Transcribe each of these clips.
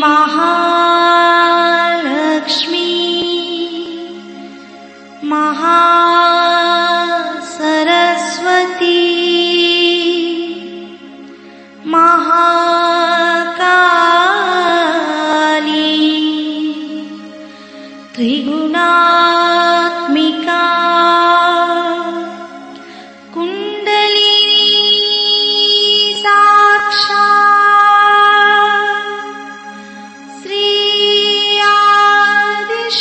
महालक्ष्मी महासरस्वती महाकाली त्रिगुणात्मिका कुंडलिनी साक्षात् श्री आदिशक्ति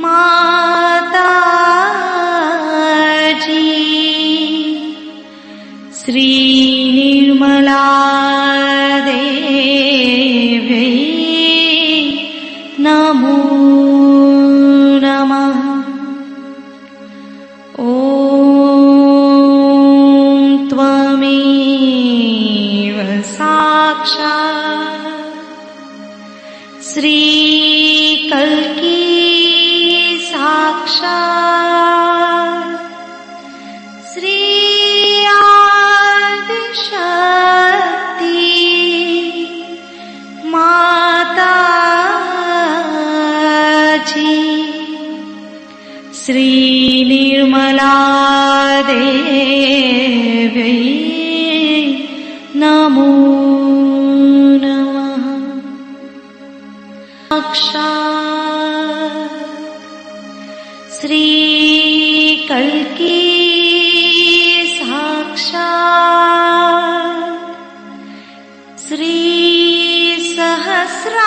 माताजी श्री निर्मला देवी नमो नमः। ॐ त्वमेव साक्षात् श्री कल्की साक्षात् श्री आदिशक्ति माताजी श्री निर्मला देवी नमो नमः। साक्षात् श्री कल्की साक्षात् श्री सहस्रार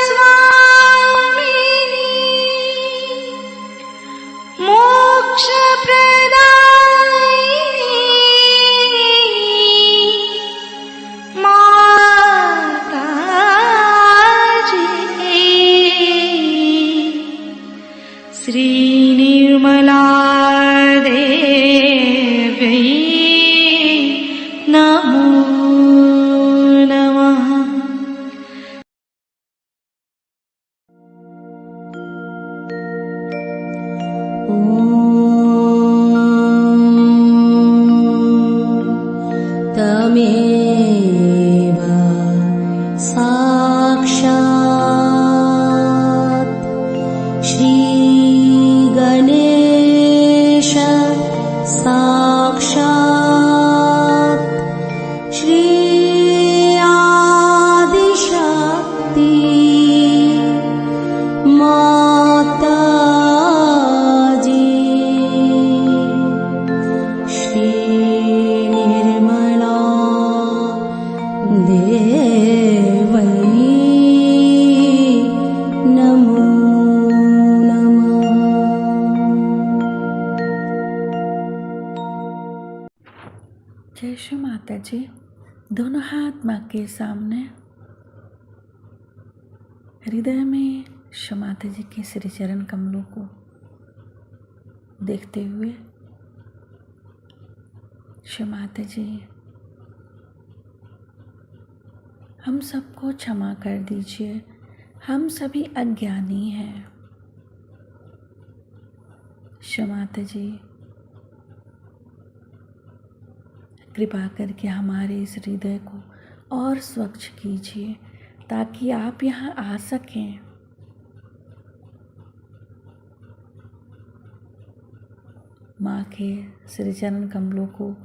स्वामिनी मोक्ष प्रदायिनी माताजी श्री निर्मला देवी नमो नमः। तमेव साक्षात् श्री गणेश साक्षात् श्री आदिशक्ति माताजी श्री निर्मला देवी नमो नमः। जय श्री माता जी। दोनों हाथ माँ के सामने, हृदय में श्री माता जी के श्री चरण कमलों को देखते हुए, श्री माता जी हम सबको क्षमा कर दीजिए, हम सभी अज्ञानी हैं। श्री माता जी कृपा करके हमारे इस हृदय को और स्वच्छ कीजिए ताकि आप यहाँ आ सकें। माँ के श्री चरण कमलों को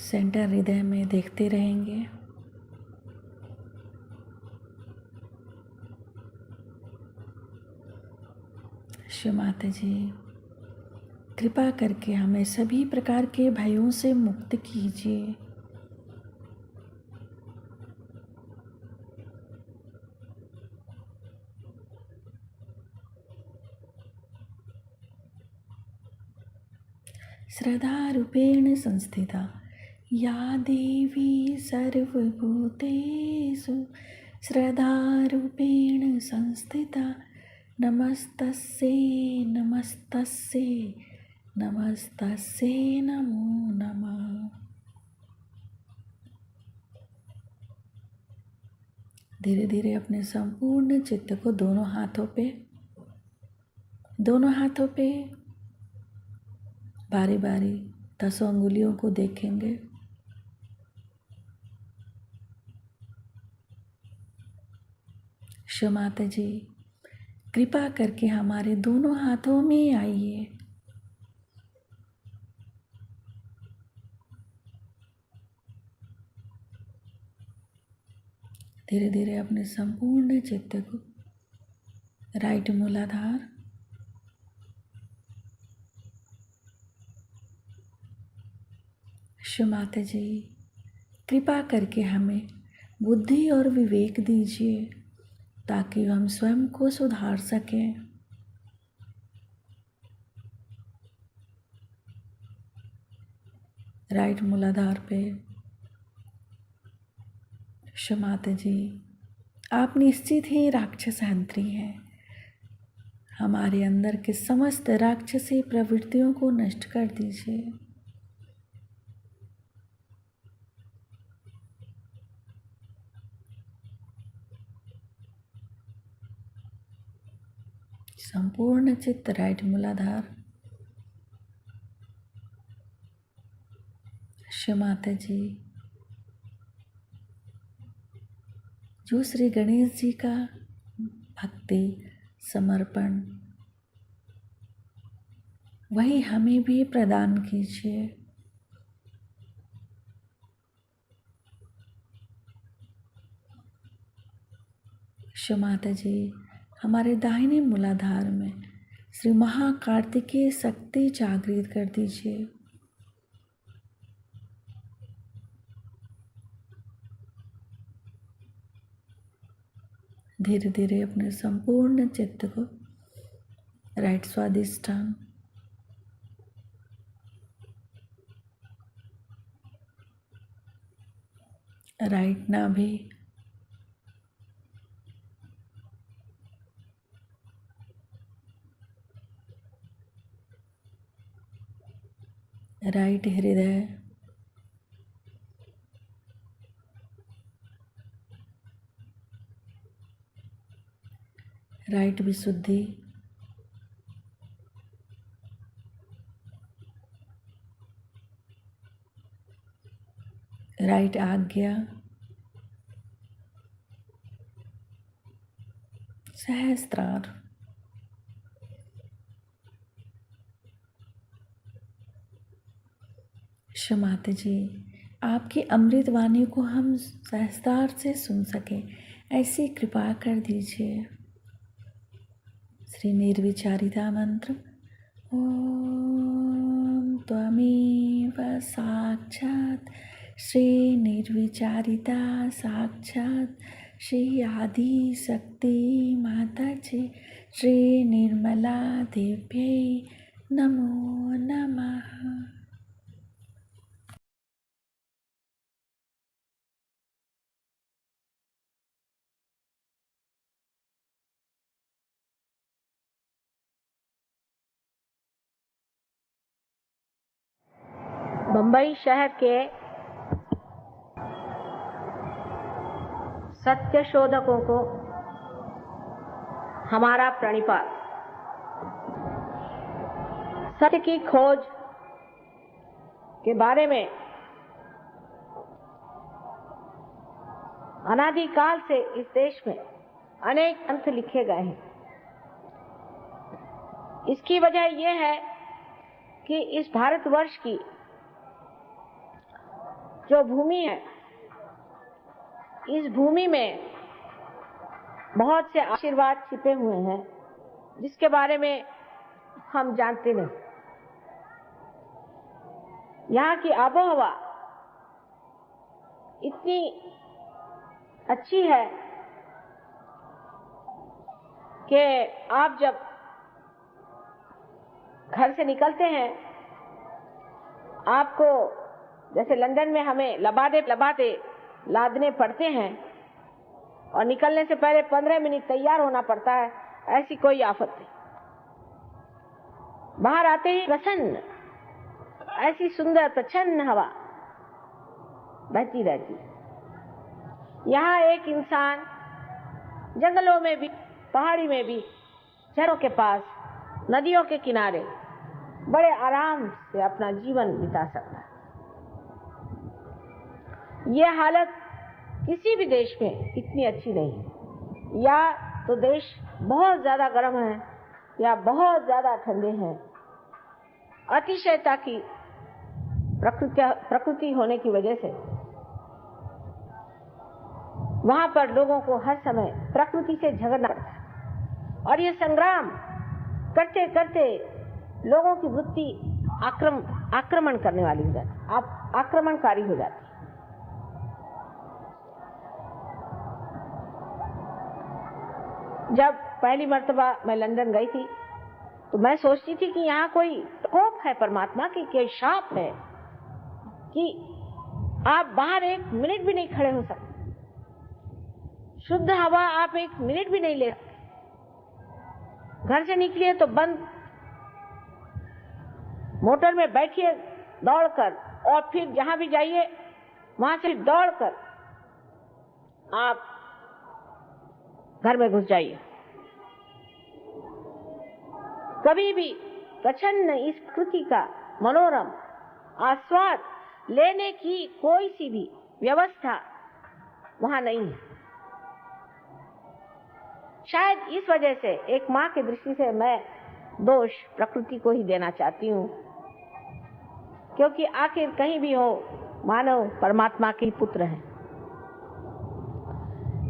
सेंटर हृदय में देखते रहेंगे। श्री माता जी कृपा करके हमें सभी प्रकार के भयों से मुक्त कीजिए। श्रद्धा रूपेण संस्थिता या देवी सर्वभूतेषु श्रद्धा रूपेण संस्थिता नमस्तस्यै नमस्तस्यै नमस्तस्यै नमो नमः। धीरे धीरे अपने संपूर्ण चित्त को दोनों हाथों पे बारी बारी 10 अंगुलियों को देखेंगे। शिव माता जी, कृपा करके हमारे दोनों हाथों में आइए। धीरे धीरे अपने संपूर्ण चित्त को राइट मूलाधार, शिव माता जी, कृपा करके हमें बुद्धि और विवेक दीजिए ताकि हम स्वयं को सुधार सकें। राइट मूलाधार पे शिव माता जी, आप निश्चित ही राक्षस हंत्री हैं। हमारे अंदर के समस्त राक्षसी प्रवृत्तियों को नष्ट कर दीजिए। संपूर्ण चित्त राइट मूलाधार, शिव माता जी, जो श्री गणेश जी का भक्ति समर्पण, वही हमें भी प्रदान कीजिए। शिव माता जी, हमारे दाहिने मूलाधार में श्री महाकार्तिकेय शक्ति जागृत कर दीजिए। धीरे धीरे अपने संपूर्ण चित्त को राइट स्वादिष्ठान, राइट नाभि, राइट हृदय, राइट विशुद्धि, राइट आज्ञा, सहस्त्रार, शिव माता जी, आपकी अमृत वाणी को हम सहस्त्रार से सुन सके, ऐसी कृपा कर दीजिए। श्री निर्विचारिता मंत्र, ओम त्वमेव साक्षात् श्री निर्विचारिता साक्षात् श्री आदि शक्ति माता जी श्री निर्मला देव्यै नमो नमः। बम्बई शहर के सत्य शोधकों को हमारा प्रणिपात। सत्य की खोज के बारे में अनादिकाल से इस देश में अनेक ग्रंथ लिखे गए हैं। इसकी वजह यह है कि इस भारतवर्ष की जो भूमि है, इस भूमि में बहुत से आशीर्वाद छिपे हुए हैं जिसके बारे में हम जानते नहीं। यहाँ की आबोहवा इतनी अच्छी है कि आप जब घर से निकलते हैं, आपको जैसे लंदन में हमें लबादे लादने पड़ते हैं और निकलने से पहले 15 मिनट तैयार होना पड़ता है, ऐसी कोई आफत नहीं। बाहर आते ही प्रसन्न, ऐसी सुंदर प्रच्छन्न हवा बहती रहती है। यहाँ एक इंसान जंगलों में भी, पहाड़ी में भी, झरों के पास, नदियों के किनारे बड़े आराम से अपना जीवन बिता सकता है। ये हालत किसी भी देश में इतनी अच्छी नहीं है। या तो देश बहुत ज्यादा गर्म है या बहुत ज्यादा ठंडे हैं। अतिशयता की प्रकृति होने की वजह से वहां पर लोगों को हर समय प्रकृति से झगड़ना पड़ता है और ये संग्राम करते करते लोगों की वृत्ति आक्रमण करने वाली हो जाती, आक्रमणकारी हो जाती। जब पहली मर्तबा मैं लंदन गई थी तो मैं सोचती थी कि यहाँ कोई कोप है परमात्मा की, कोई शाप है कि आप बाहर एक मिनट भी नहीं खड़े हो सकते, शुद्ध हवा आप एक मिनट भी नहीं ले सकते, घर से निकलिए तो बंद, मोटर में बैठिए दौड़कर और फिर जहां भी जाइए वहां से दौड़कर आप घर में घुस जाइए। कभी भी प्रचंड इस प्रकृति का मनोरम आस्वाद लेने की कोई सी भी व्यवस्था वहां नहीं है। शायद इस वजह से एक माँ की दृष्टि से मैं दोष प्रकृति को ही देना चाहती हूँ, क्योंकि आखिर कहीं भी हो मानव परमात्मा के पुत्र है।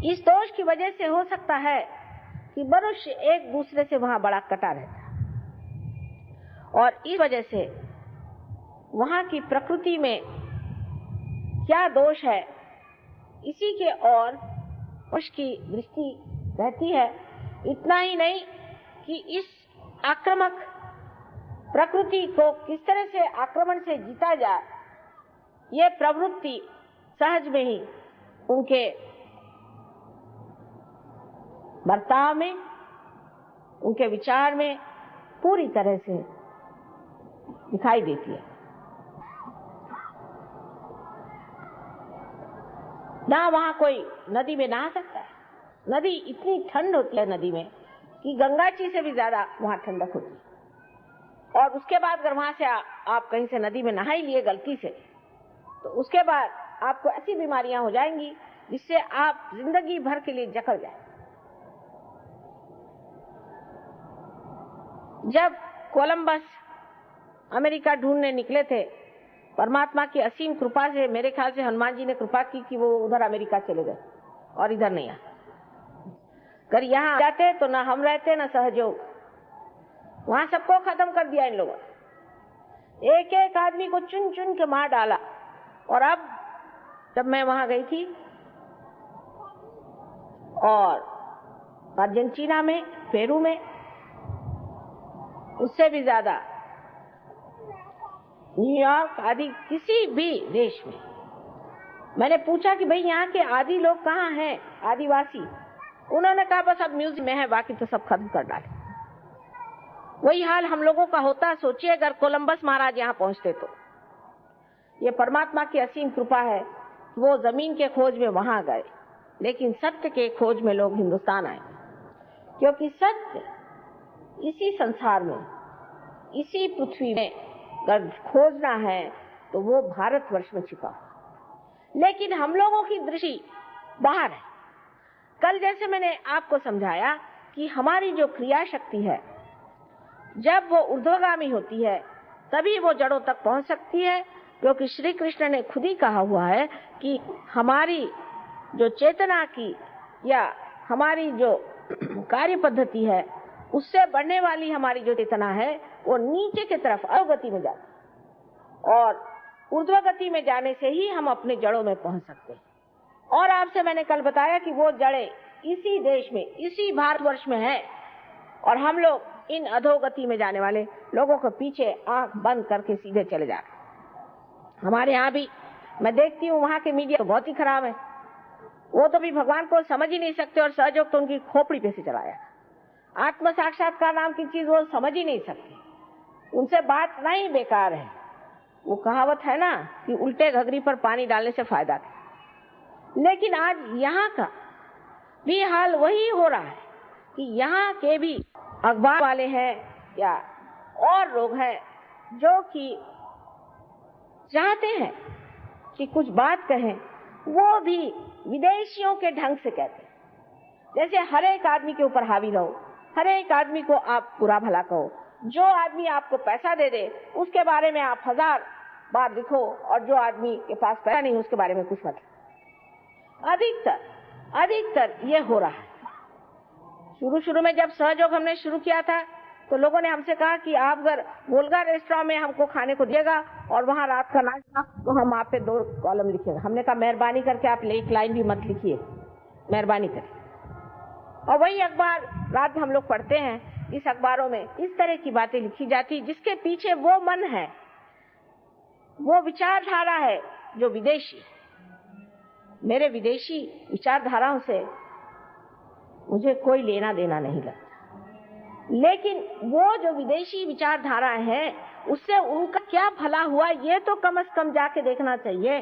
इस दोष की वजह से हो सकता है कि मनुष्य एक दूसरे से वहां बड़ा कटा रहता है और इस वजह से वहां की प्रकृति में क्या दोष है इसी के और उसकी दृष्टि रहती है। इतना ही नहीं कि इस आक्रामक प्रकृति को किस तरह से आक्रमण से जीता जाए, ये प्रवृत्ति सहज में ही उनके बर्ताव में, उनके विचार में पूरी तरह से दिखाई देती है। ना वहां कोई नदी में नहा सकता है, नदी इतनी ठंड होती है नदी में कि गंगा जी से भी ज्यादा वहां ठंडक होती है। और उसके बाद अगर वहां से आप कहीं से नदी में नहा ही लिए गलती से, तो उसके बाद आपको ऐसी बीमारियां हो जाएंगी जिससे आप जिंदगी भर के लिए जकड़ जाए। जब कोलंबस अमेरिका ढूंढने निकले थे, परमात्मा की असीम कृपा से मेरे ख्याल से हनुमान जी ने कृपा की कि वो उधर अमेरिका चले गए और इधर नहीं आए। अगर यहाँ जाते तो ना हम रहते ना सहयोग, वहां सबको खत्म कर दिया इन लोगों ने, एक एक आदमी को चुन चुन के मार डाला। और अब जब मैं वहां गई थी और अर्जेंटीना में, पेरू में, उससे भी ज्यादा न्यूयॉर्क आदि किसी भी देश में मैंने पूछा कि भाई यहाँ के आदि लोग कहाँ हैं, आदिवासी। उन्होंने कहा बस अब म्यूजियम में है, बाकी तो सब खत्म कर डाले। वही हाल हम लोगों का होता। सोचिए अगर कोलंबस महाराज यहाँ पहुंचते तो। ये परमात्मा की असीम कृपा है, वो जमीन के खोज में वहां गए, लेकिन सत्य के खोज में लोग हिंदुस्तान आए, क्योंकि सत्य इसी संसार में, इसी पृथ्वी में अगर खोजना है तो वो भारतवर्ष में छिपा। लेकिन हम लोगों की दृष्टि बाहर है। कल जैसे मैंने आपको समझाया कि हमारी जो क्रिया शक्ति है, जब वो ऊर्ध्वगामी होती है तभी वो जड़ों तक पहुंच सकती है, क्योंकि श्री कृष्ण ने खुद ही कहा हुआ है कि हमारी जो चेतना की या हमारी जो कार्य पद्धति है, उससे बढ़ने वाली हमारी जो चेतना है वो नीचे की तरफ अधोगति में जाती है और ऊर्ध्वगति में जाने से ही हम अपने जड़ों में पहुंच सकते हैं। और आपसे मैंने कल बताया कि वो जड़ें इसी देश में, इसी भारतवर्ष में है, और हम लोग इन अधोगति में जाने वाले लोगों के पीछे आंख बंद करके सीधे चले जाते। हमारे यहाँ भी मैं देखती हूँ वहां के मीडिया तो बहुत ही खराब है। वो तो भी भगवान को समझ ही नहीं सकते और सहयोग तो उनकी खोपड़ी पे से चलाया। आत्म साक्षात्कार नाम की चीज वो समझ ही नहीं सकते, उनसे बात नहीं, बेकार है। वो कहावत है ना कि उल्टे घघरी पर पानी डालने से फायदा है। लेकिन आज यहाँ का भी हाल वही हो रहा है कि यहाँ के भी अखबार वाले हैं या और लोग हैं, जो कि चाहते हैं कि कुछ बात कहें, वो भी विदेशियों के ढंग से कहते हैं। जैसे हर एक आदमी के ऊपर हावी रहो, हर एक आदमी को आप बुरा भला कहो, जो आदमी आपको पैसा दे दे उसके बारे में आप 1000 बार लिखो, और जो आदमी के पास पैसा नहीं उसके बारे में कुछ मत। अधिकतर ये हो रहा है। शुरू में जब सहयोग हमने शुरू किया था तो लोगों ने हमसे कहा कि आप अगर वोल्गा रेस्टोरेंट में हमको खाने को दिएगा और वहां रात का नाश्ता, तो हम आप पे 2 कॉलम लिखेंगे। हमने कहा मेहरबानी करके आप एक लाइन भी मत लिखिए, मेहरबानी करके। और वही अखबार रात में हम लोग पढ़ते हैं, इस अखबारों में इस तरह की बातें लिखी जाती जिसके पीछे वो मन है, वो विचारधारा है जो विदेशी। मेरे विदेशी विचारधाराओं से मुझे कोई लेना देना नहीं लगता, लेकिन वो जो विदेशी विचारधारा है उससे उनका क्या भला हुआ ये तो कम से कम जाके देखना चाहिए।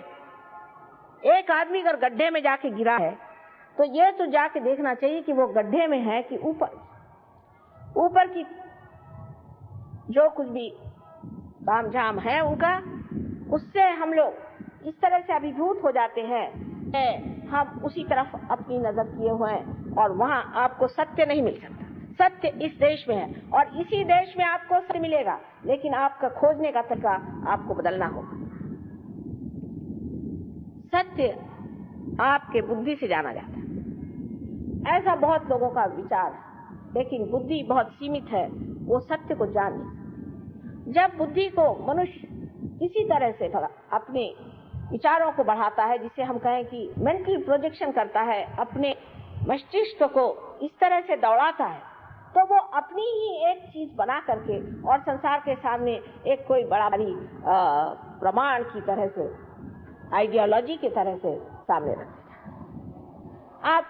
एक आदमी अगर गड्ढे में जाके गिरा है तो ये तो जाके देखना चाहिए कि वो गड्ढे में है कि ऊपर की जो कुछ भी तामझाम है उनका, उससे हम लोग इस तरह से अभिभूत हो जाते हैं, हम उसी तरफ अपनी नजर किए हुए हैं और वहां आपको सत्य नहीं मिल सकता। सत्य इस देश में है और इसी देश में आपको सत्य मिलेगा, लेकिन आपका खोजने का तरीका आपको बदलना होगा। सत्य आपके बुद्धि से जाना जाता है, ऐसा बहुत लोगों का विचार है, लेकिन बुद्धि बहुत सीमित है, वो सत्य को जान नहीं। जब बुद्धि को मनुष्य इसी तरह से अपने विचारों को बढ़ाता है, जिसे हम कहें कि मेंटल प्रोजेक्शन करता है, अपने मस्तिष्क को इस तरह से दौड़ाता है, तो वो अपनी ही एक चीज बना करके और संसार के सामने एक कोई बड़ा बड़ी प्रमाण की तरह से, आइडियोलॉजी की तरह से सामने रखते हैं। आप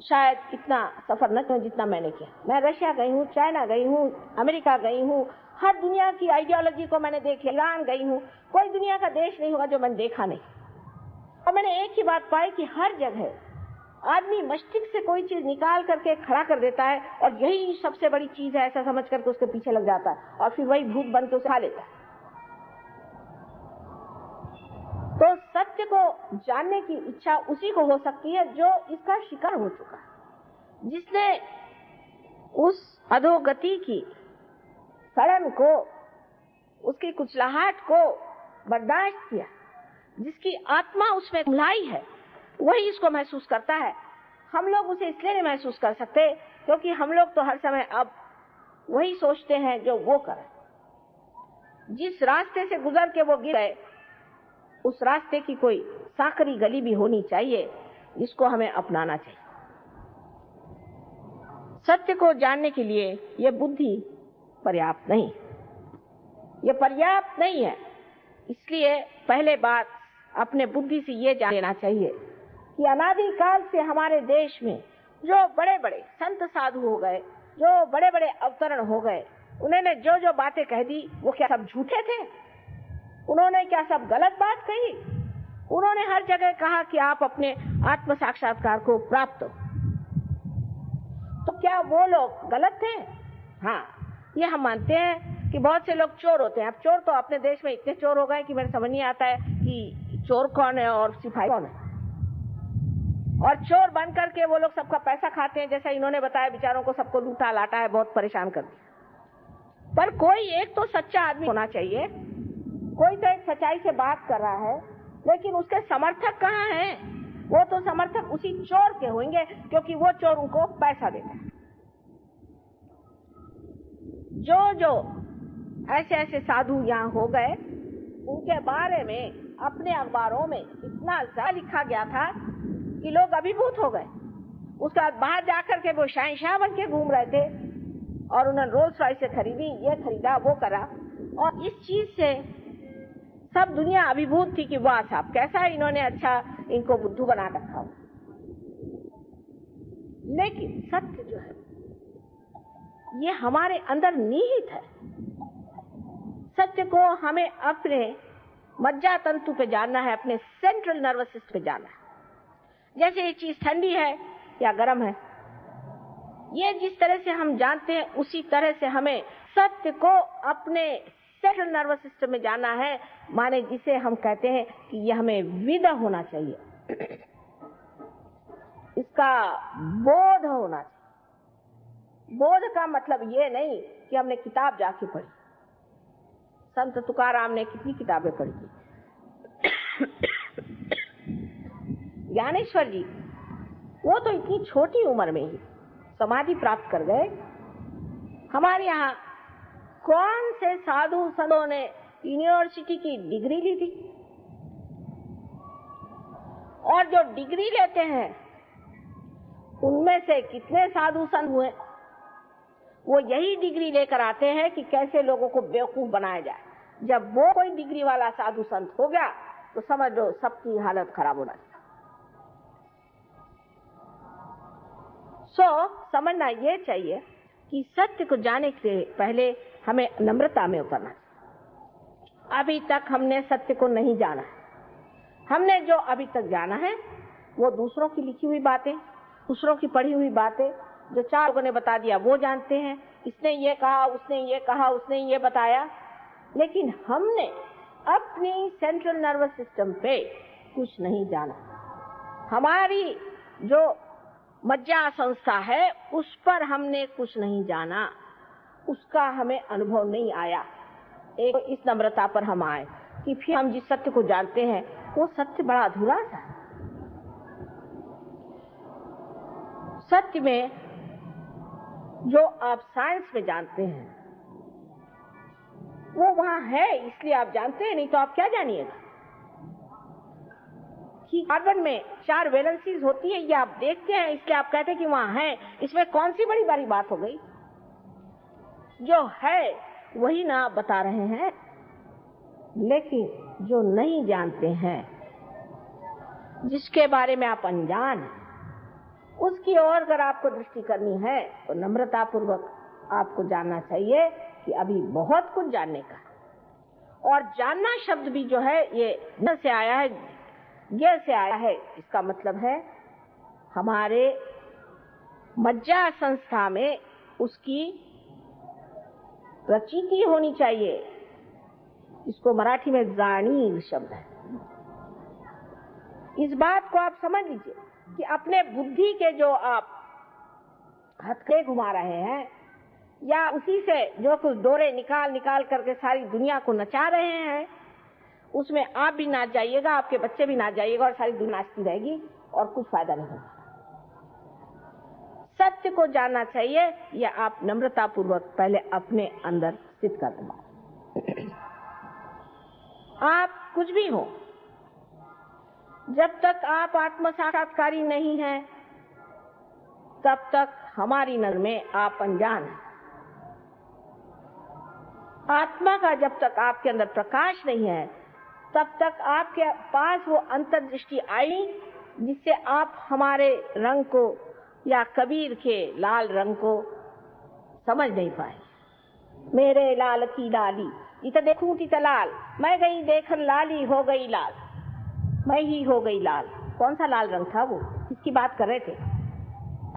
शायद इतना सफर न करें जितना मैंने किया। मैं रशिया गई हूँ, चाइना गई हूँ, अमेरिका गई हूँ, हर दुनिया की आइडियोलॉजी को मैंने देख लिया। ईरान गई हूँ, कोई दुनिया का देश नहीं होगा जो मैंने देखा नहीं। और मैंने एक ही बात पाई कि हर जगह आदमी मस्तिष्क से कोई चीज निकाल करके खड़ा कर देता है और यही सबसे बड़ी चीज है ऐसा समझ करके उसके पीछे लग जाता है और फिर वही भूत बन के उसे खा लेता है। तो सत्य को जानने की इच्छा उसी को हो सकती है जो इसका शिकार हो चुका है, जिसने उस अधोगति की सड़न को, उसकी कुचलाहट को बर्दाश्त किया, जिसकी आत्मा उसमें कुम्हलाई है, वही इसको महसूस करता है। हम लोग उसे इसलिए नहीं महसूस कर सकते क्योंकि हम लोग तो हर समय अब वही सोचते हैं जो वो करे। जिस रास्ते से गुजर के वो गिर गए, उस रास्ते की कोई साकरी गली भी होनी चाहिए जिसको हमें अपनाना चाहिए। सत्य को जानने के लिए ये बुद्धि पर्याप्त नहीं, ये पर्याप्त नहीं है। इसलिए पहले बात अपने बुद्धि से ये जान लेना चाहिए कि अनादिकाल से हमारे देश में जो बड़े बड़े संत साधु हो गए, जो बड़े बड़े अवतरण हो गए, उन्होंने जो जो बातें कह दी वो क्या सब झूठे थे? उन्होंने क्या सब गलत बात कही? उन्होंने हर जगह कहा कि आप अपने आत्म साक्षात्कार को प्राप्त हो। तो क्या वो लोग गलत थे? हाँ, ये हम मानते हैं कि बहुत से लोग चोर होते हैं। अब चोर तो अपने देश में इतने चोर हो गए कि मेरे समझ नहीं आता है कि चोर कौन है और सिपाही कौन है। और चोर बन करके वो लोग सबका पैसा खाते हैं, जैसा इन्होंने बताया, बेचारों को सबको लूटा लाटा है, बहुत परेशान कर दिया। पर कोई एक तो सच्चा आदमी होना चाहिए, कोई तो एक सच्चाई से बात कर रहा है, लेकिन उसके समर्थक कहाँ हैं? वो तो समर्थक उसी चोर के होंगे क्योंकि वो चोर उनको पैसा देता है। जो ऐसे ऐसे साधु यहाँ हो गए, उनके बारे में अपने अखबारों में इतना ज्यादा लिखा गया था कि लोग अभिभूत हो गए। उसके बाद बाहर जाकर के वो शहंशाह बन के घूम रहे थे और उन्होंने रोल्स रॉयस से खरीदी, ये खरीदा, वो करा, और इस चीज से सब दुनिया अभिभूत थी कि वाह साहब कैसा इन्होंने अच्छा इनको बुद्धू बना रखा। लेकिन सत्य जो है ये हमारे अंदर निहित है। सत्य को हमें अपने मज्जा तंतु पे जानना है, अपने सेंट्रल नर्वस सिस्टम पे जानना है। जैसे ये चीज ठंडी है या गर्म है, ये जिस तरह से हम जानते हैं उसी तरह से हमें सत्य को अपने सेंट्रल नर्वस सिस्टम में जाना है, माने जिसे हम कहते हैं कि यह हमें विद होना चाहिए, इसका बोध होना चाहिए। बोध का मतलब ये नहीं कि हमने किताब जाके पढ़ी। संत तुकाराम ने कितनी किताबें पढ़ी थी। ज्ञानेश्वर जी वो तो इतनी छोटी उम्र में ही समाधि प्राप्त कर गए। हमारे यहाँ कौन से साधु संतों ने यूनिवर्सिटी की डिग्री ली थी? और जो डिग्री लेते हैं उनमें से कितने साधु संत हुए? वो यही डिग्री लेकर आते हैं कि कैसे लोगों को बेवकूफ बनाया जाए। जब वो कोई डिग्री वाला साधु संत हो गया तो समझ लो सबकी हालत खराब होना चाहिए। समझना ये चाहिए कि सत्य को जानने से पहले हमें नम्रता में उतरना चाहिए। अभी तक हमने सत्य को नहीं जाना। हमने जो अभी तक जाना है वो दूसरों की लिखी हुई बातें, दूसरों की पढ़ी हुई बातें, जो 4 लोगों ने बता दिया वो जानते हैं। इसने ये कहा, उसने ये कहा, उसने ये बताया, लेकिन हमने अपनी सेंट्रल नर्वस सिस्टम पे कुछ नहीं जाना। हमारी जो मज्जा संस्था है उस पर हमने कुछ नहीं जाना, उसका हमें अनुभव नहीं आया। एक इस नम्रता पर हम आए कि फिर हम जिस सत्य को जानते हैं वो सत्य बड़ा अधूरा सा है। सत्य में जो आप साइंस में जानते हैं वो वहां है, इसलिए आप जानते हैं, नहीं तो आप क्या जानिएगा। कि कार्बन में 4 वैलेंसीज होती है, ये आप देखते हैं इसलिए आप कहते हैं कि वहां है। इसमें कौन सी बड़ी बड़ी बात हो गई? जो है वही ना आप बता रहे हैं। लेकिन जो नहीं जानते हैं, जिसके बारे में आप अनजान हैं, उसकी ओर अगर आपको दृष्टि करनी है तो नम्रता पूर्वक आपको जानना चाहिए कि अभी बहुत कुछ जानने का है। और जानना शब्द भी जो है ये न से आया है, ज्ञ से आया है। इसका मतलब है हमारे मज्जा संस्था में उसकी प्रचिति होनी चाहिए। इसको मराठी में जाणीव शब्द है। इस बात को आप समझ लीजिए कि अपने बुद्धि के जो आप हथकड़े घुमा रहे हैं या उसी से जो कुछ डोरे निकाल निकाल करके सारी दुनिया को नचा रहे हैं, उसमें आप भी नाच जाइएगा, आपके बच्चे भी नाच जाइएगा और सारी दुनिया नाचती रहेगी और कुछ फायदा नहीं होगा। सत्य को जानना चाहिए, या आप नम्रता पूर्वक पहले अपने अंदर स्थित कर दें। आप कुछ भी हो, जब तक आप आत्म साक्षात्कारी नहीं हैं तब तक हमारी नजर में आप अनजान हैं। आत्मा का जब तक आपके अंदर प्रकाश नहीं है तब तक आपके पास वो अंतर्दृष्टि आई जिससे आप हमारे रंग को या कबीर के लाल रंग को समझ नहीं पाए। मेरे लाल की लाली इत देखूं इत लाल, मैं गई देखन लाली हो गई लाल, मैं ही हो गई लाल। कौन सा लाल रंग था वो, किसकी बात कर रहे थे?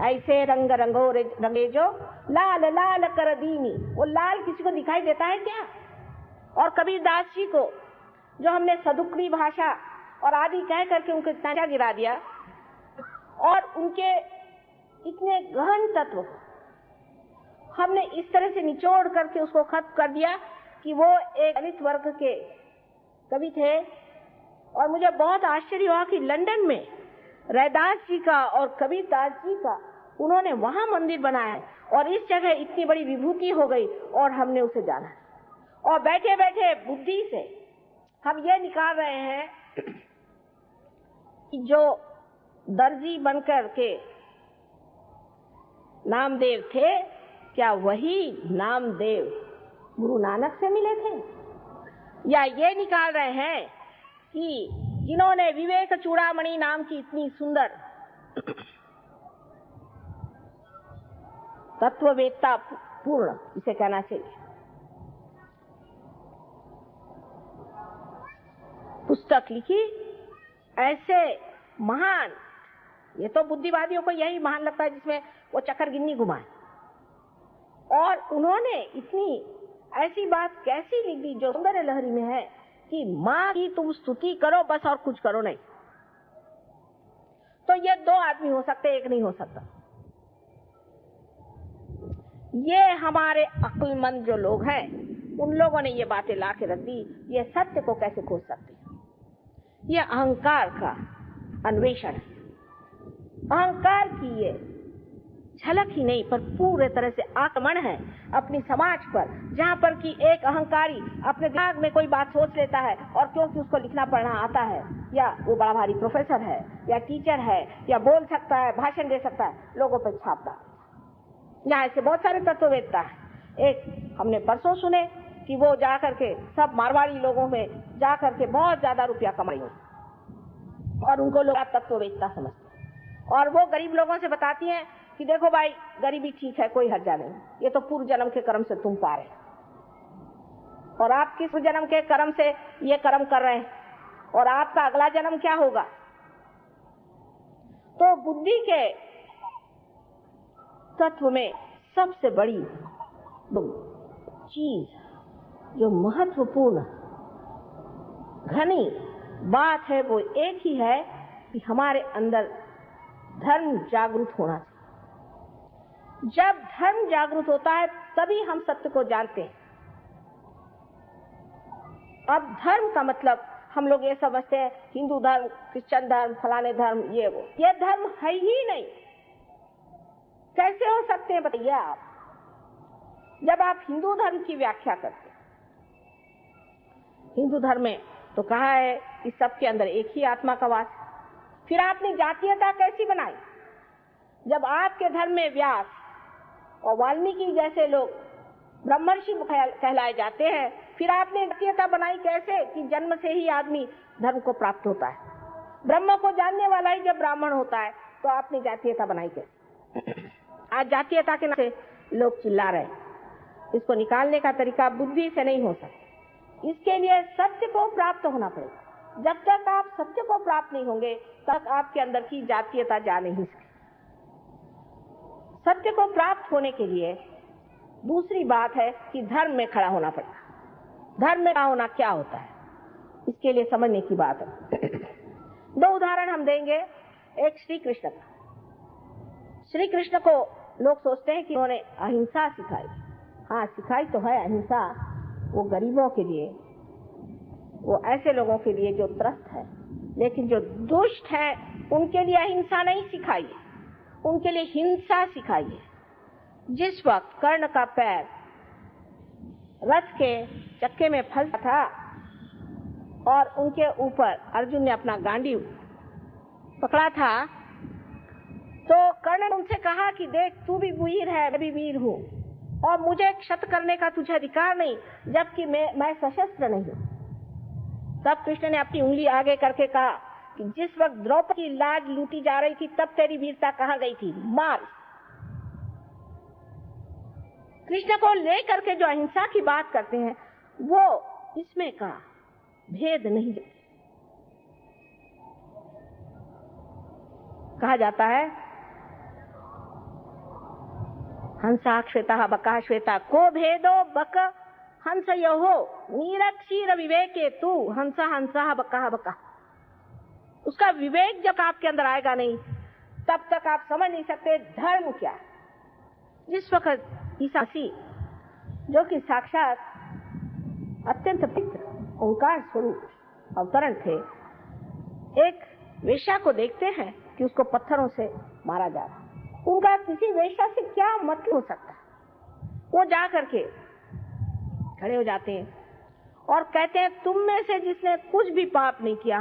ऐसे रंग रंगो रंगे जो लाल लाल कर दीनी। वो लाल किसी को दिखाई देता है क्या? और कबीर दास जी को जो हमने सदुक्री भाषा और आदि कह करके उनको इतना गिरा दिया, और उनके इतने गहन तत्व हमने इस तरह से निचोड़ करके उसको खत्म कर दिया कि वो एक दलित वर्ग के कवि थे। और मुझे बहुत आश्चर्य हुआ कि लंदन में रैदास जी का और कबीर दास जी का उन्होंने वहां मंदिर बनाया और इस जगह इतनी बड़ी विभूति हो गई और हमने उसे जाना। और बैठे बैठे बुद्धि से हम ये निकाल रहे हैं कि जो दर्जी बनकर के नामदेव थे, क्या वही नामदेव गुरु नानक से मिले थे? या ये निकाल रहे हैं कि जिन्होंने विवेक चूड़ामणि नाम की इतनी सुंदर तत्ववेत्ता पूर्ण, इसे कहना चाहिए, पुस्तक लिखी, ऐसे महान, ये तो बुद्धिवादियों को यही महान लगता है जिसमें वो चक्कर गिन्नी घुमाए। और उन्होंने इतनी ऐसी बात कैसी लिख दी जो सौंदर्य लहरी में है कि माँ की तुम स्तुति करो बस, और कुछ करो नहीं। तो ये 2 आदमी हो सकते, एक नहीं हो सकता। ये हमारे अक्लमंद जो लोग हैं, उन लोगों ने ये बातें ला के रख दी। ये सत्य को कैसे खोज सकते हैं? ये अहंकार का अन्वेषण है। अहंकार की ये झलक ही नहीं पर पूरे तरह से आक्रमण है अपनी समाज पर, जहां पर कि एक अहंकारी अपने दिमाग में कोई बात सोच लेता है और क्योंकि उसको लिखना पढ़ना आता है, या वो बड़ा भारी प्रोफेसर है या टीचर है या बोल सकता है, भाषण दे सकता है, लोगों पर छापता। यहाँ ऐसे बहुत सारे तत्ववेत्ता है। एक हमने परसों सुने कि वो जा करके सब मारवाड़ी लोगों में जा करके बहुत ज्यादा रुपया कमाई और उनको लोग तत्ववेत्ता समझते हैं। और वो गरीब लोगों से बताती हैं कि देखो भाई, गरीबी ठीक है, कोई हर्जा नहीं, ये तो पूर्व जन्म के कर्म से तुम पा रहे और आप किस जन्म के कर्म से ये कर्म कर रहे हैं और आपका अगला जन्म क्या होगा। तो बुद्धि के तत्व में सबसे बड़ी चीज जो महत्वपूर्ण घनी बात है वो एक ही है कि हमारे अंदर धर्म जागृत होना चाहिए। जब धर्म जागृत होता है तभी हम सत्य को जानते हैं। अब धर्म का मतलब हम लोग ये समझते हैं हिंदू धर्म, क्रिश्चियन धर्म, फलाने धर्म, ये वो, ये धर्म है ही नहीं। कैसे हो सकते हैं बताइए आप? जब आप हिंदू धर्म की व्याख्या करते हैं, हिंदू धर्म में तो कहा है कि सबके अंदर एक ही आत्मा का वास। फिर आपने जातीयता कैसी बनाई? जब आपके धर्म में व्यास और वाल्मीकि जैसे लोग ब्रह्मर्षि कहलाए जाते हैं, फिर आपने जातीयता बनाई कैसे कि जन्म से ही आदमी धर्म को प्राप्त होता है, ब्रह्म को जानने वाला ही जब ब्राह्मण होता है, तो आपने जातीयता बनाई कैसे? आज जातीयता के नाम से लोग चिल्ला रहे हैं। इसको निकालने का तरीका बुद्धि से नहीं हो सकता। इसके लिए सत्य को प्राप्त होना पड़ेगा। जब तक आप सत्य को प्राप्त नहीं होंगे तब आपके अंदर की जातीयता जा नहीं सकती। सत्य को प्राप्त होने के लिए दूसरी बात है कि धर्म में खड़ा होना पड़ेगा। धर्म में खड़ा होना क्या होता है, इसके लिए समझने की बात है। 2 उदाहरण हम देंगे। एक श्री कृष्ण का। श्री कृष्ण को लोग सोचते हैं कि उन्होंने अहिंसा सिखाई। हाँ, सिखाई तो है अहिंसा, वो गरीबों के लिए, वो ऐसे लोगों के लिए जो त्रस्त है, लेकिन जो दुष्ट है उनके लिए अहिंसा नहीं सिखाई, उनके लिए हिंसा सिखाई है। जिस वक्त कर्ण का पैर रथ के चक्के में फंसा था और उनके ऊपर अर्जुन ने अपना गांडी पकड़ा था, तो कर्ण ने उनसे कहा कि देख, तू भी वीर है, मैं भी वीर हूँ और मुझे क्षत करने का तुझे अधिकार नहीं, जबकि मैं सशस्त्र नहीं हूँ। तब कृष्ण ने अपनी उंगली आगे करके कहा कि जिस वक्त द्रौपदी की लाज लूटी जा रही थी तब तेरी वीरता कहाँ गई थी, मार। कृष्ण को लेकर के जो अहिंसा की बात करते हैं वो इसमें का भेद नहीं। कहा जाता है हंसा श्वेता बका श्वेता को भेदो बक हंस यो नीरक्षीर विवेके तू हंसा हंसा बका बका। उसका विवेक जब आपके अंदर आएगा नहीं तब तक आप समझ नहीं सकते धर्म क्या है। जिस वक्त ईसा मसीह जो कि साक्षात अत्यंत पवित्र ओंकार स्वरूप अवतरण थे, एक वेश्या को देखते हैं कि उसको पत्थरों से मारा जा रहा। उनका किसी वेश्या से क्या मतलब हो सकता है? वो जा करके खड़े हो जाते हैं और कहते हैं तुम में से जिसने कुछ भी पाप नहीं किया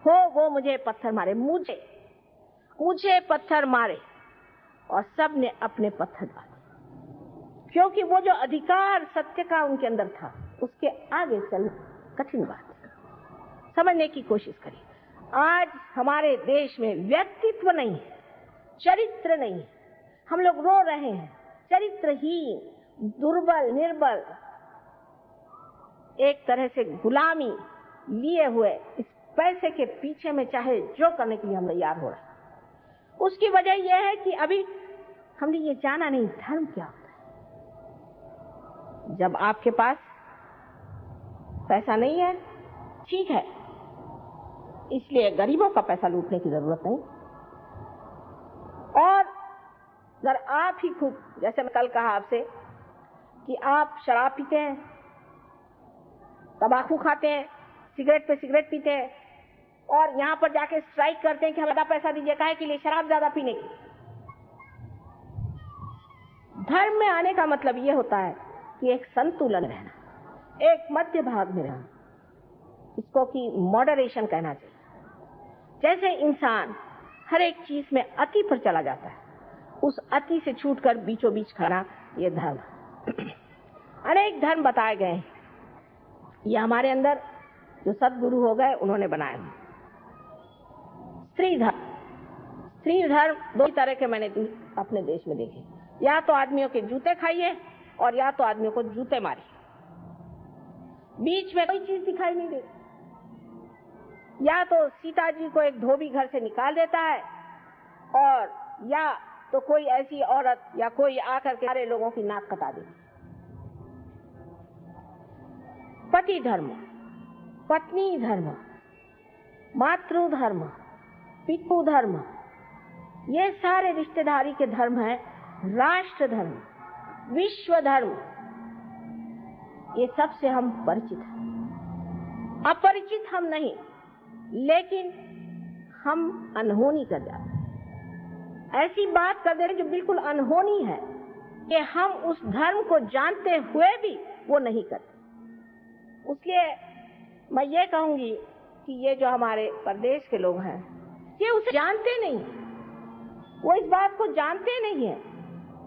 हो वो मुझे पत्थर मारे। मुझे पत्थर मारे। और सब ने अपने पत्थर डाले, क्योंकि वो जो अधिकार सत्य का उनके अंदर था उसके आगे चलना कठिन बात है। समझने की कोशिश करिए। आज हमारे देश में व्यक्तित्व नहीं है, चरित्र नहीं है। हम लोग रो रहे हैं, चरित्रहीन, दुर्बल, निर्बल, एक तरह से गुलामी लिए हुए इस पैसे के पीछे में चाहे जो करने के लिए हम तैयार हो रहे हैं। उसकी वजह यह है कि अभी हमने ये जाना नहीं धर्म क्या होता है। जब आपके पास पैसा नहीं है, ठीक है, इसलिए गरीबों का पैसा लूटने की जरूरत नहीं। और अगर आप ही खुद, जैसे मैं कल कहा आपसे कि आप शराब पीते हैं, तंबाकू खाते हैं, सिगरेट पे सिगरेट पीते हैं और यहाँ पर जाके स्ट्राइक करते हैं कि हमें ज्यादा पैसा दीजिए, काहे के लिए? शराब ज्यादा पीने की। धर्म में आने का मतलब ये होता है कि एक संतुलन रहना, एक मध्य भाग में रहना, इसको कि मॉडरेशन कहना चाहिए। जैसे इंसान हर एक चीज में अति पर चला जाता है, उस अति से छूटकर बीचों बीच खड़ा, ये धर्म। अनेक धर्म बताए गए हैं, ये हमारे अंदर जो सदगुरु हो गए उन्होंने बनाए हैं। स्त्री धर्म दो तरह के मैंने अपने देश में देखे, या तो आदमियों के जूते खाइए और या तो आदमियों को जूते मारिए, बीच में कोई चीज दिखाई नहीं देती। या तो सीता जी को एक धोबी घर से निकाल देता है, और या तो कोई ऐसी औरत या कोई आकर के सारे लोगों की नाक कटा देती। पति धर्म, पत्नी धर्म, मातृ धर्म, पितृ धर्म, ये सारे रिश्तेदारी के धर्म हैं। राष्ट्र धर्म, विश्व धर्म, ये सबसे हम परिचित हैं। अपरिचित हम नहीं, लेकिन हम अनहोनी कर जाते हैं, ऐसी बात कर दे रहे जो बिल्कुल अनहोनी है, कि हम उस धर्म को जानते हुए भी वो नहीं करते। इसलिए मैं ये कहूंगी कि ये जो हमारे प्रदेश के लोग हैं, ये उसे जानते नहीं, वो इस बात को जानते नहीं है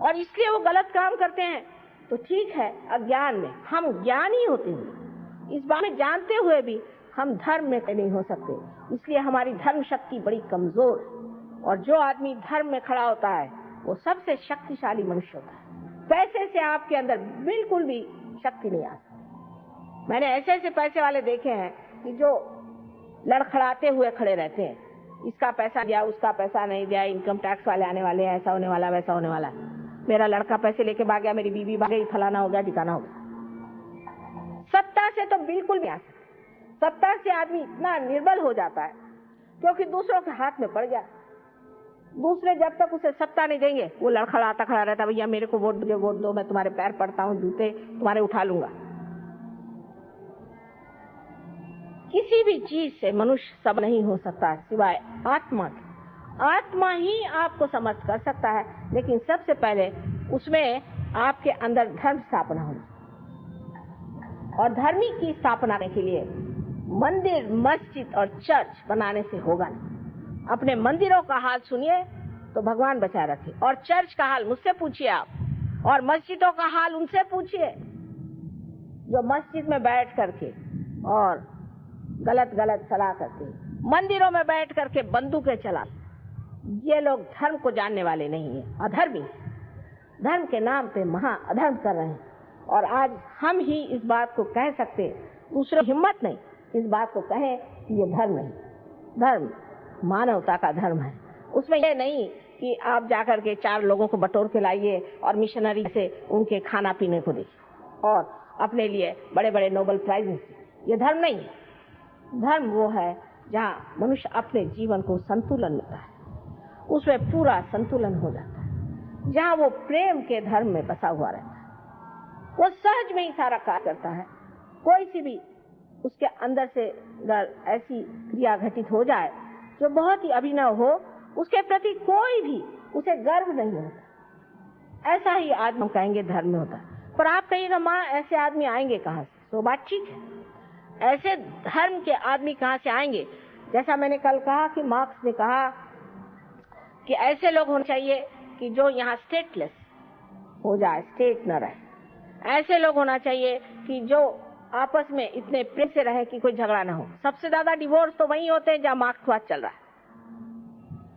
और इसलिए वो गलत काम करते हैं। तो ठीक है, अज्ञान में हम ज्ञानी होते हैं, इस बारे में जानते हुए भी हम धर्म में नहीं हो सकते, इसलिए हमारी धर्म शक्ति बड़ी कमजोर है। और जो आदमी धर्म में खड़ा होता है वो सबसे शक्तिशाली मनुष्य होता है। पैसे से आपके अंदर बिल्कुल भी शक्ति नहीं आ सकती। मैंने ऐसे ऐसे पैसे वाले देखे हैं कि जो लड़खड़ाते हुए खड़े रहते हैं, इसका पैसा दिया, उसका पैसा नहीं दिया, इनकम टैक्स वाले आने वाले हैं, ऐसा होने वाला, वैसा होने वाला, मेरा लड़का पैसे लेके भाग गया, मेरी बीवी भाग गई, फलाना हो गया, ठिकाना हो गया। सत्ता से तो बिल्कुल नहीं आ सकता। सत्ता से आदमी इतना निर्बल हो जाता है क्योंकि दूसरों के हाथ में पड़ गया। दूसरे जब तक उसे सत्ता नहीं देंगे वो लड़खड़ाता खड़ा रहता, भैया मेरे को वोट दो, मैं तुम्हारे पैर पड़ता हूँ, जूते तुम्हारे उठा लूंगा। किसी भी चीज से मनुष्य सब नहीं हो सकता सिवाय आत्मा के। आत्मा ही आपको समर्थ कर सकता है, लेकिन सबसे पहले उसमें आपके अंदर धर्म स्थापना होनी। और धर्मी की स्थापना करने के लिए मंदिर, मस्जिद और चर्च बनाने से होगा नहीं। अपने मंदिरों का हाल सुनिए तो भगवान बचा रखे, और चर्च का हाल मुझसे पूछिए आप, और मस्जिदों का हाल उनसे पूछिए जो मस्जिद में बैठ करके और गलत गलत सलाह करते, मंदिरों में बैठ करके बंदूकें चला। ये लोग धर्म को जानने वाले नहीं है, अधर्मी, धर्म के नाम पे महा अधर्म कर रहे हैं। और आज हम ही इस बात को कह सकते, दूसरों की हिम्मत नहीं इस बात को कहें कि ये धर्म नहीं। धर्म मानवता का धर्म है, उसमें ये नहीं कि आप जाकर के 4 लोगों को बटोर के लाइए और मिशनरी से उनके खाना पीने को दीजिए और अपने लिए बड़े बड़े नोबेल प्राइजेस। ये धर्म नहीं है। धर्म वो है जहाँ मनुष्य अपने जीवन को संतुलन मिलता है, उसमें पूरा संतुलन हो जाता है, जहाँ वो प्रेम के धर्म में बसा हुआ रहता है, वो सहज में ही सारा कार्य करता है। कोई सी भी उसके अंदर से अगर ऐसी क्रिया घटित हो जाए जो बहुत ही अभिनव हो, उसके प्रति कोई भी उसे गर्व नहीं होता, ऐसा ही आदमी हम कहेंगे धर्म में होता है। पर आप कहिएगा माँ ऐसे आदमी आएंगे कहाँ से? तो बात ठीक है, ऐसे धर्म के आदमी कहाँ से आएंगे? जैसा मैंने कल कहा कि मार्क्स ने कहा कि ऐसे लोग होने चाहिए कि जो यहाँ स्टेटलेस हो जाए, स्टेट न रहे। ऐसे लोग होना चाहिए कि जो आपस में इतने प्रेम से रहे कि कोई झगड़ा ना हो। सबसे ज्यादा डिवोर्स तो वहीं होते हैं जहाँ मार्क्सवाद चल रहा है।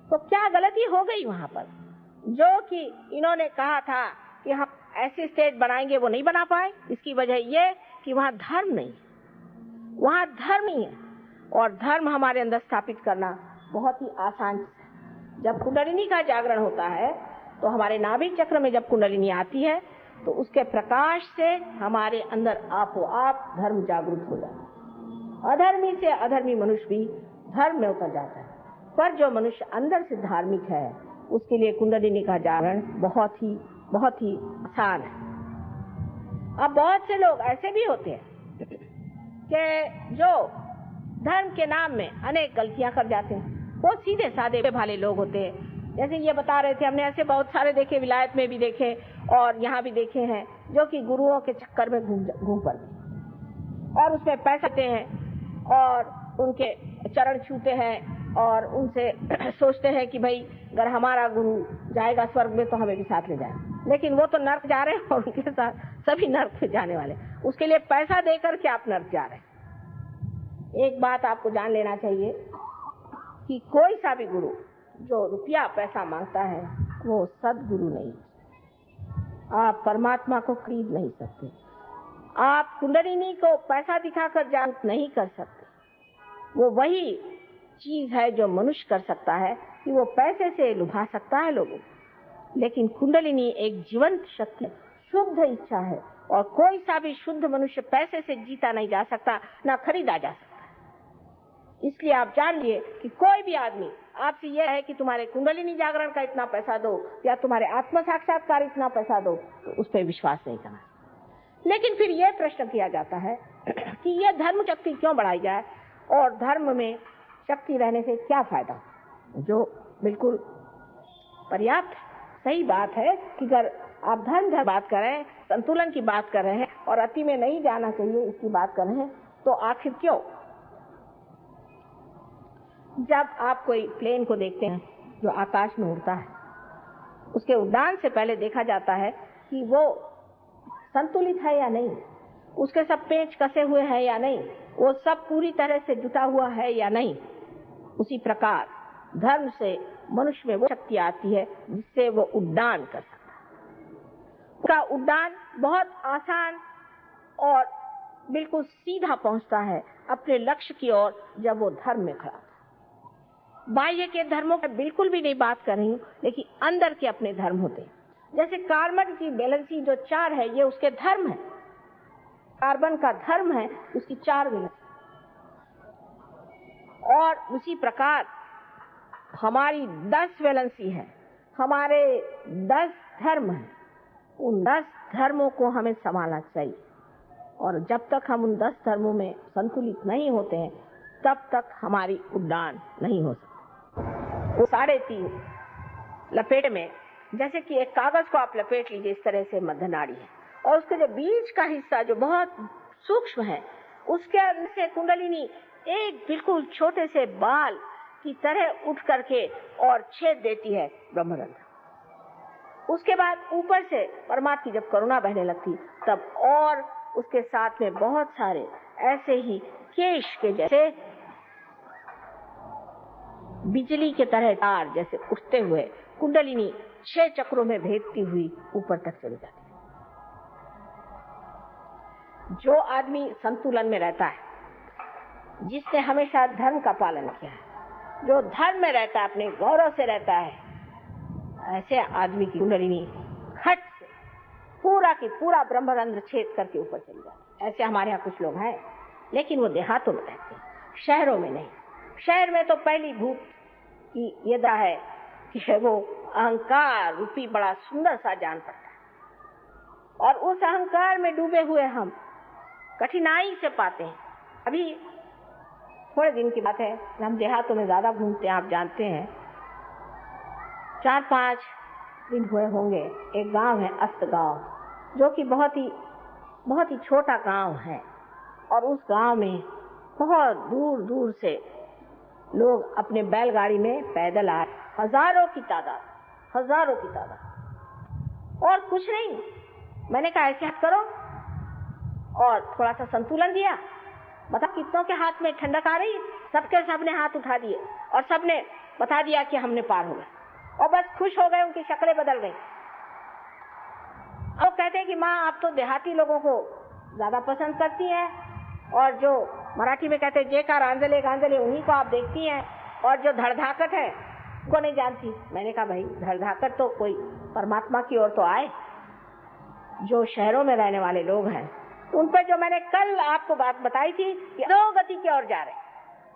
तो क्या गलती हो गई वहां पर? जो कि इन्होंने कहा था कि हम ऐसी स्टेट बनाएंगे, वो नहीं बना पाए। इसकी वजह ये कि वहां धर्म नहीं, वहां धर्म ही है। और धर्म हमारे अंदर स्थापित करना बहुत ही आसान है। जब कुंडलिनी का जागरण होता है तो हमारे नाभिक चक्र में जब कुंडलिनी आती है तो उसके प्रकाश से हमारे अंदर आपो आप धर्म जागृत हो जाता है। अधर्मी से अधर्मी मनुष्य भी धर्म में उतर जाता है, पर जो मनुष्य अंदर से धार्मिक है उसके लिए कुंडलिनी का जागरण बहुत ही आसान है। अब बहुत से लोग ऐसे भी होते हैं कि जो धर्म के नाम में अनेक गलतियां कर जाते हैं। वो सीधे साधे भाले लोग होते हैं। जैसे ये बता रहे थे, हमने ऐसे बहुत सारे देखे, विलायत में भी देखे और यहाँ भी देखे हैं, जो कि गुरुओं के चक्कर में घूम पड़ते और उसमें पैसे देते हैं और उनके चरण छूते हैं और उनसे सोचते हैं कि भाई अगर हमारा गुरु जाएगा स्वर्ग में तो हमें भी साथ ले जाए, लेकिन वो तो नर्क जा रहे हैं और उनके साथ सभी नर्क में जाने वाले। उसके लिए पैसा देकर के आप नर्क जा रहे हैं। एक बात आपको जान लेना चाहिए कि कोई सा भी गुरु जो रुपया पैसा मांगता है वो सदगुरु नहीं। आप परमात्मा को खरीद नहीं सकते, आप कुंडलिनी को पैसा दिखाकर जागृत नहीं कर सकते। वो वही चीज है जो मनुष्य कर सकता है कि वो पैसे से लुभा सकता है लोगों, लेकिन कुंडलिनी एक जीवंत शक्ति, शुद्ध इच्छा है और कोई सा भी शुद्ध मनुष्य पैसे से जीता नहीं जा सकता, ना खरीदा जा सकता। इसलिए आप जान लिए कि कोई भी आदमी आपसे यह है कि तुम्हारे कुंडलिनी जागरण का इतना पैसा दो या तुम्हारे आत्म साक्षात्कार इतना पैसा दो, तो उस पर विश्वास नहीं करना। लेकिन फिर यह प्रश्न किया जाता है कि यह धर्म शक्ति क्यों बढ़ाई जाए और धर्म में शक्ति रहने से क्या फायदा, जो बिल्कुल पर्याप्त सही बात है कि अगर आप धर्म बात कर रहे हैं, संतुलन की बात कर रहे हैं और अति में नहीं जाना चाहिए इसकी बात कर रहे हैं, तो आखिर क्यों? जब आप कोई प्लेन को देखते हैं जो आकाश में उड़ता है, उसके उड़ान से पहले देखा जाता है कि वो संतुलित है या नहीं, उसके सब पेंच कसे हुए हैं या नहीं, वो सब पूरी तरह से जुटा हुआ है या नहीं। उसी प्रकार धर्म से मनुष्य में वो शक्ति आती है जिससे वो उड्डान कर सकता है। उसका उड्डान बहुत आसान और बिल्कुल सीधा पहुंचता है अपने लक्ष्य की ओर जब वो धर्म में खड़ा। बाह्य के धर्मों की बिल्कुल भी नहीं बात कर रही हूँ, लेकिन अंदर के अपने धर्म होते हैं। जैसे कार्बन की वैलेंसी जो 4 है, ये उसके धर्म है। कार्बन का धर्म है उसकी 4 वैलेंसी। और उसी प्रकार हमारी 10 वैलेंसी है, हमारे 10 धर्म हैं। उन 10 धर्मों को हमें संभालना चाहिए और जब तक हम उन 10 धर्मों में संतुलित नहीं होते हैं तब तक हमारी उड़ान नहीं हो सकती। वो 3.5 लपेट में, जैसे कि एक कागज को आप लपेट लीजिए, इस तरह से मध्य नाड़ी है और उसके जो बीच का हिस्सा जो बहुत सूक्ष्म है, उसके अंदर से कुंडलिनी एक बिल्कुल छोटे से बाल की तरह उठ करके और छेद देती है ब्रह्मरंध्र। उसके बाद ऊपर से परमात्मा की जब करुणा बहने लगती तब और उसके साथ में बहुत सारे ऐसे ही केश के जैसे बिजली के तरह तार जैसे उठते हुए कुंडलिनी 6 चक्रों में भेदती हुई ऊपर तक चली जाती है। जो आदमी संतुलन में रहता है, जिसने हमेशा धर्म का पालन किया है, जो धर्म में रहता है, अपने गौरव से रहता है, ऐसे आदमी की कुंडलिनी खट से पूरा की पूरा ब्रह्मरंध्र छेद करके ऊपर चली जाती है। ऐसे हमारे यहाँ कुछ लोग हैं, लेकिन वो देहातों में रहते हैं, शहरों में नहीं। शहर में तो पहली भूत की ये दा है कि वो अहंकार रूपी बड़ा सुंदर सा जान पड़ता है और उस अहंकार में डूबे हुए हम कठिनाई से पाते हैं। अभी थोड़े दिन की बात है, हम देहातों में ज्यादा घूमते हैं, आप जानते हैं। 4-5 दिन हुए होंगे, एक गांव है अस्त गांव, जो कि बहुत ही छोटा गांव है और उस गांव में बहुत दूर दूर से लोग अपने बैलगाड़ी में पैदल आए, हजारों की तादाद और कुछ नहीं। मैंने कहा ऐसे हाथ करो और थोड़ा सा संतुलन दिया, बता कितनों के हाथ में ठंडक आ रही, सबने हाथ उठा दिए और सबने बता दिया कि हमने पार हो गए और बस खुश हो गए, उनकी शक्लें बदल गई। अब कहते हैं कि माँ आप तो देहाती लोगों को ज्यादा पसंद करती हैं और जो मराठी में कहते हैं जेकार आंजले गांजले उन्हीं को आप देखती हैं और जो धड़धाकट है उनको नहीं जानती। मैंने कहा भाई धड़धाकट तो कोई परमात्मा की ओर तो आए, जो शहरों में रहने वाले लोग हैं, उन पर जो मैंने कल आपको बात बताई थी कि अधोगति की ओर जा रहे,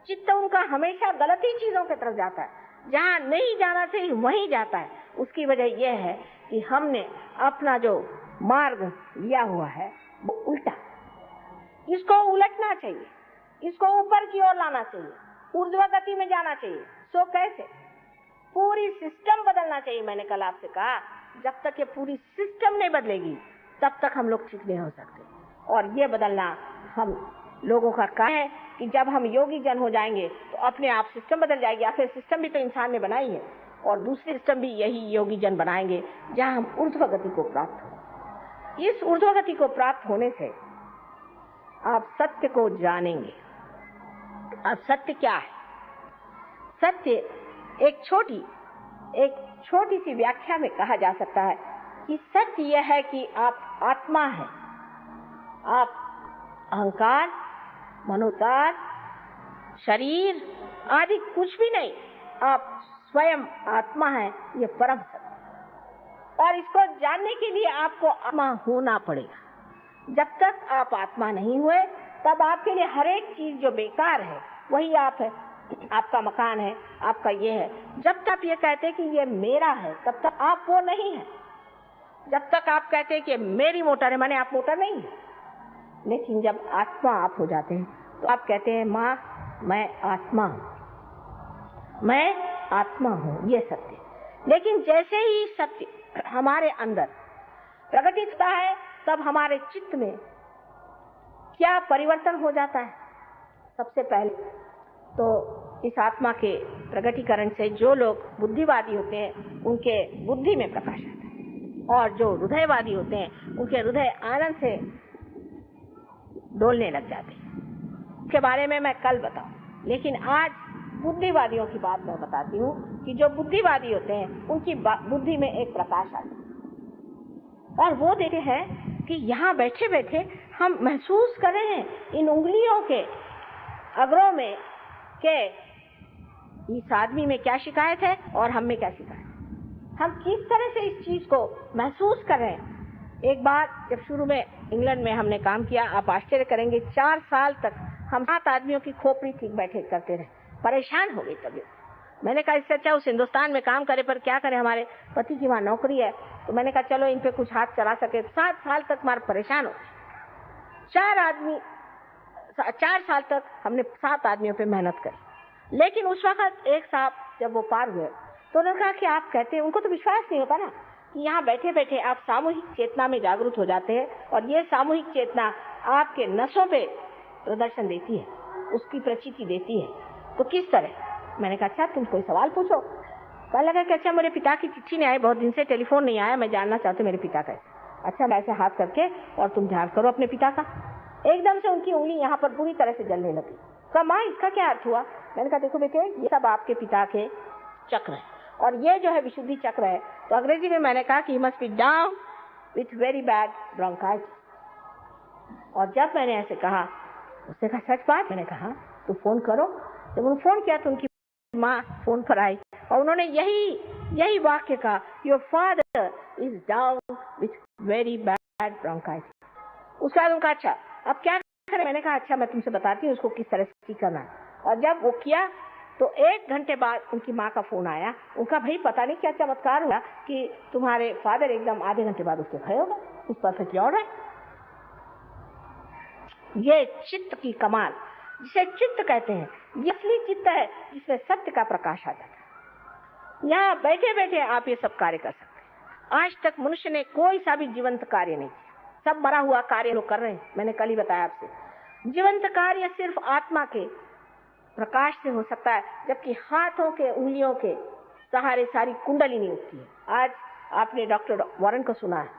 चित्त उनका हमेशा गलत ही चीजों की तरफ जाता है, जहाँ नहीं जाना चाहिए वहीं जाता है। उसकी वजह यह है कि हमने अपना जो मार्ग लिया हुआ है वो उल्टा, इसको उलटना चाहिए, इसको ऊपर की ओर लाना चाहिए, ऊर्ध्व गति में जाना चाहिए। सो कैसे? पूरी सिस्टम बदलना चाहिए। मैंने कल आपसे कहा जब तक ये पूरी सिस्टम नहीं बदलेगी तब तक हम लोग ठीक नहीं हो सकते। और ये बदलना हम लोगों का काम है कि जब हम योगी जन हो जाएंगे तो अपने आप सिस्टम बदल जाएगी। आखिर सिस्टम भी तो इंसान ने बनाई है और दूसरी सिस्टम भी यही योगी जन बनाएंगे, जहां हम ऊर्ध्व गति को प्राप्त हो। इस ऊर्ध्व गति को प्राप्त होने से आप सत्य को जानेंगे। अब सत्य क्या है? सत्य एक छोटी सी व्याख्या में कहा जा सकता है कि सत्य यह है कि आप आत्मा हैं। आप अहंकार, मनोतार, शरीर आदि कुछ भी नहीं, आप स्वयं आत्मा हैं। ये परम सत्य। और इसको जानने के लिए आपको आत्मा होना पड़ेगा। जब तक आप आत्मा नहीं हुए तब आपके लिए हर एक चीज जो बेकार है वही आप है। आपका मकान है, आपका ये है। जब तक आप ये कहते हैं कि ये मेरा है तब तक आप वो नहीं है। जब तक आप कहते हैं कि मेरी मोटर है, माने आप मोटर नहीं है। लेकिन जब आत्मा आप हो जाते हैं तो आप कहते हैं माँ मैं आत्मा हूँ, मैं आत्मा हूँ। ये सत्य। लेकिन जैसे ही सत्य हमारे अंदर प्रकटित होता है तब हमारे चित्त में क्या परिवर्तन हो जाता है? सबसे पहले तो इस आत्मा के प्रकटीकरण से जो लोग बुद्धिवादी होते हैं उनके बुद्धि में प्रकाश आता है, और जो हृदयवादी होते हैं उनके हृदय आनंद से डोलने लग जाते हैं। इसके बारे में मैं कल बताऊं, लेकिन आज बुद्धिवादियों की बात मैं बताती हूँ कि जो बुद्धिवादी होते हैं उनकी बुद्धि में एक प्रकाश आता है और वो देखते हैं कि यहाँ बैठे बैठे हम महसूस कर रहे हैं इन उंगलियों के अग्रों में के इस आदमी में क्या शिकायत है और हम में क्या शिकायत है। हम किस तरह से इस चीज को महसूस कर रहे हैं। एक बार जब शुरू में इंग्लैंड में हमने काम किया, आप आश्चर्य करेंगे, 4 साल तक हम 7 आदमियों की खोपड़ी ठीक बैठे करते रहे। परेशान हो गई तबीयत। मैंने कहा इससे अच्छा उस हिंदुस्तान में काम करे, पर क्या करें, हमारे पति की वहाँ नौकरी है। तो मैंने कहा चलो इन पे कुछ हाथ चला सके। 7 साल तक हमारे परेशान हो। 4 साल तक हमने 7 आदमियों पे मेहनत करी। लेकिन उस वक्त एक साहब जब वो पार हुए तो उन्होंने कहा कि आप कहते हैं, उनको तो विश्वास नहीं होता ना कि यहाँ बैठे बैठे आप सामूहिक चेतना में जागरूक हो जाते हैं और ये सामूहिक चेतना आपके नसों पे प्रदर्शन देती है, उसकी प्रचिति देती है। तो किस तरह? मैंने कहा अच्छा तुम कोई सवाल पूछो। कहा लगा कि अच्छा मेरे पिता की चिट्ठी नहीं आई, बहुत दिन से टेलीफोन नहीं आया, मैं जानना चाहती मेरे पिता का। अच्छा ऐसे हाथ करके और तुम ध्यान करो अपने पिता का। एकदम से उनकी उंगली यहाँ पर पूरी तरह से जलने लगी। कहा माँ इसका क्या अर्थ हुआ? मैंने कहा देखो बेटे ये सब आपके पिता के चक्र है और ये जो है विशुद्धि चक्र है। तो अंग्रेजी में मैंने कहा कि he must be down with very bad bronchitis. और जब मैंने ऐसे कहा उसने कहा सच बात? मैंने कहा तो फोन करो। जब उन्होंने फोन किया तो उनकी माँ फोन पर आई और उन्होंने यही वाक्य कहा, your father is down with very bad bronchitis. उसके बाद उनका अच्छा अब क्या करें? मैंने कहा अच्छा मैं तुमसे बताती हूँ उसको किस तरह से ठीक करना है। और जब वो किया तो 1 घंटे बाद उनकी माँ का फोन आया। उनका भाई पता नहीं क्या चमत्कार हुआ कि तुम्हारे फादर एकदम आधे घंटे बाद उसके खड़े हो गए, उस परफेक्ट लौट है। ये चित्त की कमाल, जिसे चित्त कहते हैं, ये असली चित्त है जिसमें सत्य का प्रकाश आ जाता है। यहाँ बैठे बैठे आप ये सब कार्य कर सकते हैं। आज तक मनुष्य ने कोई सा भी जीवंत कार्य नहीं किया, सब मरा हुआ कार्य लोग कर रहे हैं। मैंने कल ही बताया आपसे, जीवंत कार्य सिर्फ आत्मा के प्रकाश से हो सकता है, जबकि हाथों के उंगलियों के सहारे सारी कुंडली नहीं उठती है। आज आपने डॉक्टर वॉरेन को सुना है,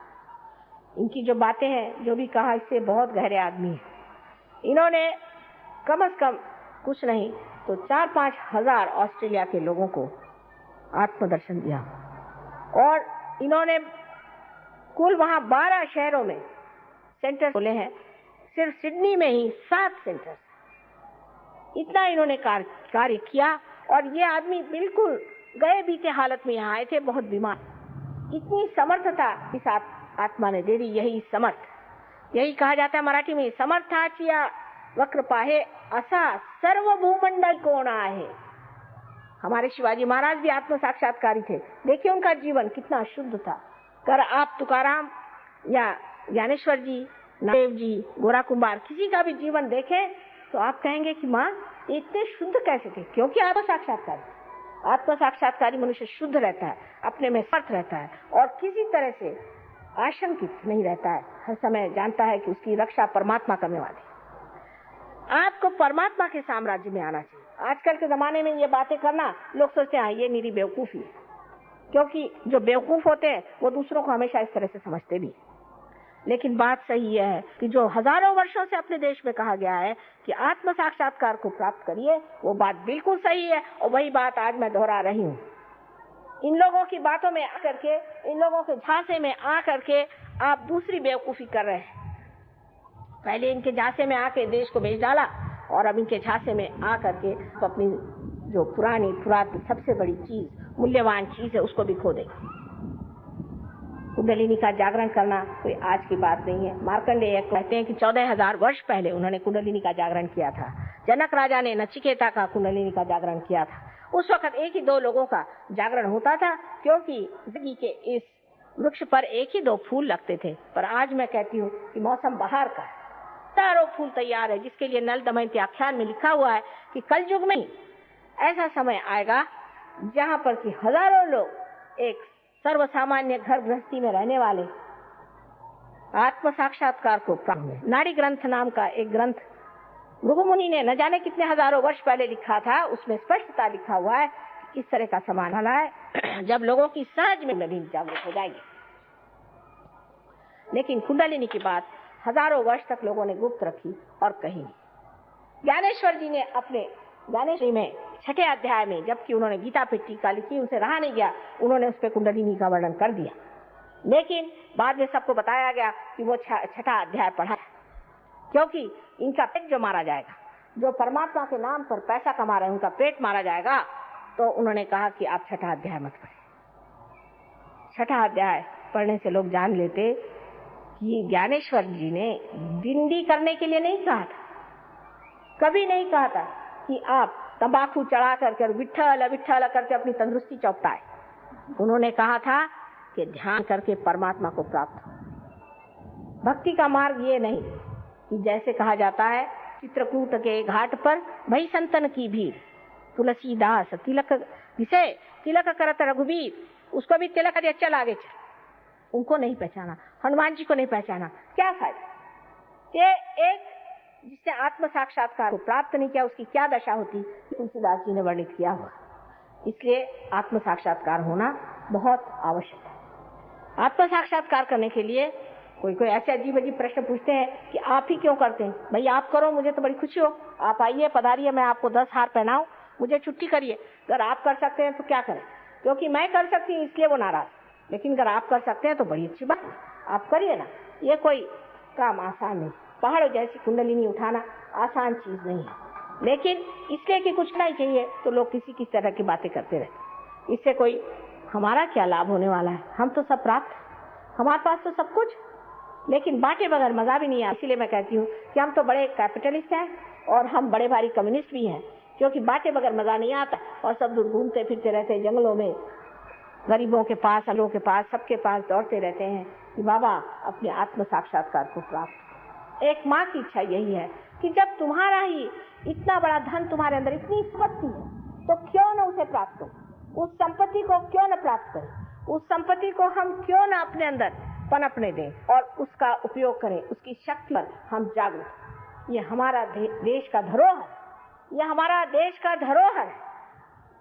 इनकी जो बातें हैं, जो भी कहा, इससे बहुत गहरे आदमी हैं। इन्होंने कम से कम कुछ नहीं तो 4-5 हजार ऑस्ट्रेलिया के लोगों को आत्मदर्शन दिया और इन्होंने कुल वहां 12 शहरों में सेंटर खोले हैं। सिर्फ सिडनी में ही 7 सेंटर। इतना इन्होंने कार्य किया और ये आदमी बिल्कुल गए बीते हालत में यहाँ आए थे, बहुत बीमार। इतनी समर्थता इस आत्मा ने दे दी यही समर्थ। यही कहा जाता है मराठी में, समर्थाचिया वक्र पाहे असा सर्व भूमंडल कोण आहे। हमारे शिवाजी महाराज भी आत्म साक्षात्कारी थे। देखिए उनका जीवन कितना शुद्ध था। कर आप तुकाराम या ज्ञानेश्वर जी, नामदेव जी, गोरा कुंभार किसी का भी जीवन देखें तो आप कहेंगे कि माँ इतने शुद्ध कैसे थे? क्योंकि आत्म साक्षात्कारी मनुष्य शुद्ध रहता है, अपने में समर्थ रहता है और किसी तरह से आशंकित नहीं रहता है। हर समय जानता है कि उसकी रक्षा परमात्मा करने वाली। आपको परमात्मा के साम्राज्य में आना चाहिए। आजकल के जमाने में ये बातें करना, लोग सोचते हैं ये मेरी बेवकूफी है, क्योंकि जो बेवकूफ होते हैं वो दूसरों को हमेशा इस तरह से समझते भी। लेकिन बात सही यह है कि जो हजारों वर्षों से अपने देश में कहा गया है कि आत्म साक्षात्कार को प्राप्त करिए, वो बात बिल्कुल सही है और वही बात आज मैं दोहरा रही हूँ। इन लोगों की बातों में आकर के, इन लोगों के झांसे में आकर के आप दूसरी बेवकूफी कर रहे हैं। पहले इनके झांसे में आके देश को बेच डाला और अब इनके झांसे में आकर के अपनी जो पुरानी सबसे बड़ी चीज, मूल्यवान चीज है, उसको भी खो देंगे। कुंडलिनी का जागरण करना कोई आज की बात नहीं है। मार्कंडेय कहते हैं कि 14,000 वर्ष पहले उन्होंने कुंडलिनी का जागरण किया था। जनक राजा ने नचिकेता का कुंडलिनी का जागरण किया था। उस वक्त एक ही दो लोगों का जागरण होता था, क्योंकि जिंदगी के इस वृक्ष पर एक ही दो फूल लगते थे। पर आज मैं कहती हूँ कि मौसम बहार का, चारों फूल तैयार है, जिसके लिए नल दमयंती आख्यान में लिखा हुआ है कि कलयुग में ऐसा समय आएगा जहाँ पर कि हजारों लोग एक सर्वसामान्य घर गृहस्थी में रहने वाले आत्म साक्षात्कार को प्राप्त। नाड़ी ग्रंथ नाम का एक ग्रंथ भृगु मुनि ने न जाने कितने हजारों वर्ष पहले लिखा था। उसमें स्पष्टता लिखा हुआ है कि इस तरह का समान वाला है जब लोगों की सहज में कुंडलिनी जागृत हो जाएगी। लेकिन कुंडलिनी की बात हजारों वर्ष तक लोगों ने गुप्त रखी और कही। ज्ञानेश्वर जी ने अपने ज्ञानेश्वरी में 6ठे अध्याय में, जबकि उन्होंने गीता पे टीका लिखी, उनसे रहा नहीं गया, उन्होंने उस पर कुंडलिनी का वर्णन कर दिया। लेकिन बाद में सबको बताया गया कि वो 6ठा अध्याय पढ़ा, क्योंकि इनका पेट जो मारा जाएगा, जो परमात्मा के नाम पर पैसा कमा रहे हैं उनका पेट मारा जाएगा। तो उन्होंने कहा कि आप 6ठा अध्याय मत पढ़ें। 6ठा अध्याय पढ़ने से लोग जान लेते कि ज्ञानेश्वर जी ने दिंडी करने के लिए नहीं कहा था, कभी नहीं कहा था कि आप तंबाकू चढ़ा करके विठ्ठल विठ्ठल करके अपनी तंदुरुस्ती चौपटाए। उन्होंने कहा था कि ध्यान करके परमात्मा को प्राप्त हो। भक्ति का मार्ग ये नहीं कि जैसे कहा जाता है चित्रकूट के घाट पर भई संतन की भीड़, तुलसीदास तिलक विषय तिलक करत रघुवीर, उसको भी तिलक दिया चल आगे चल। उनको नहीं पहचाना, हनुमान जी को नहीं पहचाना, क्या फायदा? ये एक जिसने आत्म साक्षात्कार को प्राप्त नहीं किया उसकी क्या दशा होती, तुलसीदास जी ने वर्णित किया हुआ। इसलिए आत्म साक्षात्कार होना बहुत आवश्यक है। आत्म साक्षात्कार करने के लिए कोई ऐसे अजीब अजीब प्रश्न पूछते हैं कि आप ही क्यों करते हैं? भाई आप करो, मुझे तो बड़ी खुशी हो, आप आइए पधारिए, मैं आपको 10 हार पहनाऊं, मुझे छुट्टी करिए। अगर आप कर सकते हैं तो क्या करें, क्योंकि मैं कर सकती हूँ इसलिए वो नाराज। लेकिन अगर आप कर सकते हैं तो बड़ी अच्छी बात, आप करिए ना। ये कोई काम आसान नहीं, पहाड़ जैसी कुंडलिनी उठाना आसान चीज नहीं है। लेकिन इसलिए कि कुछ नहीं चाहिए तो लोग किसी तरह की बातें करते रहते। इससे कोई हमारा क्या लाभ होने वाला है? हम तो सब प्राप्त, हमारे पास तो सब कुछ, लेकिन बांटे बगैर मजा भी नहीं आता। इसीलिए मैं कहती हूँ कि हम तो बड़े कैपिटलिस्ट हैं और हम बड़े भारी कम्युनिस्ट भी हैं, क्योंकि बांटे बगैर मजा नहीं आता और सब दूर घूमते फिरते रहते हैं जंगलों में, गरीबों के पास, अमीरों के पास, सबके पास दौड़ते रहते हैं कि बाबा अपने आत्म साक्षात्कार को प्राप्त। एक माँ की इच्छा यही है कि जब तुम्हारा ही इतना बड़ा धन तुम्हारे अंदर, इतनी संपत्ति है, तो क्यों न उसे प्राप्त करो, उस संपत्ति को क्यों न प्राप्त करें, उस संपत्ति को हम क्यों न अपने अंदर पनपने दें और उसका उपयोग करें, उसकी शक्ति पर हम जागरूक। ये हमारा देश का धरोहर, ये हमारा देश का धरोहर है।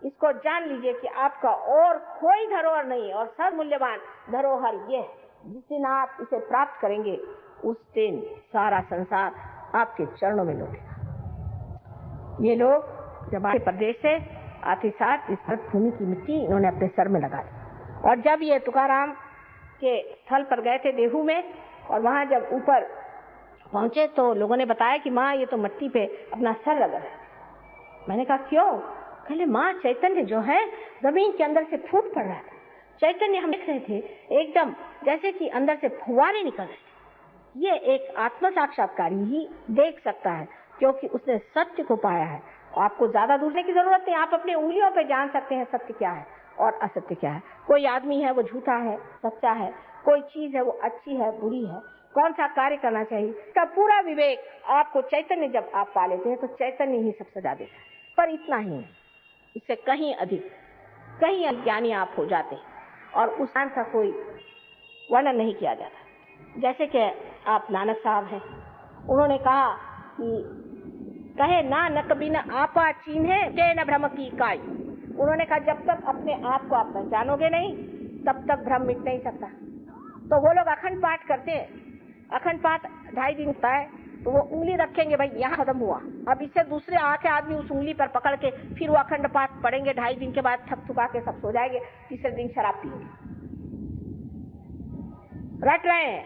इसको जान लीजिए कि आपका और कोई धरोहर नहीं और सब मूल्यवान धरोहर ये है। जिस दिन आप इसे प्राप्त करेंगे उस दिन सारा संसार आपके चरणों में लौटेगा। ये लोग जब आए प्रदेश से आते साथ इस भूमि की मिट्टी इन्होंने अपने सर में लगा ली। और जब ये तुकाराम के स्थल पर गए थे देहू में, और वहां जब ऊपर पहुंचे तो लोगों ने बताया कि माँ ये तो मिट्टी पे अपना सर लगा है। मैंने कहा क्यों? कहले माँ चैतन्य जो है जमीन के अंदर से फूट पड़ रहा है, चैतन्य हम देख रहे थे एकदम जैसे कि अंदर से फुवारे निकल रहे थे। ये एक आत्म साक्षात्कारी ही देख सकता है, क्योंकि उसने सत्य को पाया है। आपको ज्यादा दूर की जरूरत नहीं, आप अपने उंगलियों पे जान सकते हैं सत्य क्या है और असत्य क्या है। कोई आदमी है वो झूठा है, सच्चा है, कोई चीज है वो अच्छी है, बुरी है, कौन सा कार्य करना चाहिए, इसका पूरा विवेक आपको चैतन्य जब आप पा लेते हैं तो चैतन्य ही सब सजा देता है। पर इतना ही नहीं, इससे कहीं अधिक, कहीं अज्ञानी आप हो जाते हैं और उस ज्ञान का कोई वर्णन नहीं किया जाता। जैसे कि आप नानक साहब हैं, उन्होंने कहा कि कहे ना न कभी न आपा चीन्हे ते न भ्रम की इकाई। उन्होंने कहा जब तक अपने आप को आप पहचानोगे नहीं तब तक भ्रम मिट नहीं सकता। तो वो लोग अखंड पाठ करते हैं, अखंड पाठ 2.5 दिन होता है, तो वो उंगली रखेंगे, भाई यहाँ खत्म हुआ, अब इससे दूसरे आके आदमी उस उंगली पर पकड़ के फिर वो अखंड पाठ पढ़ेंगे। 2.5 दिन के बाद थक थुका के सब सो जाएंगे, तीसरे दिन शराब पिएंगे। रट रहे हैं,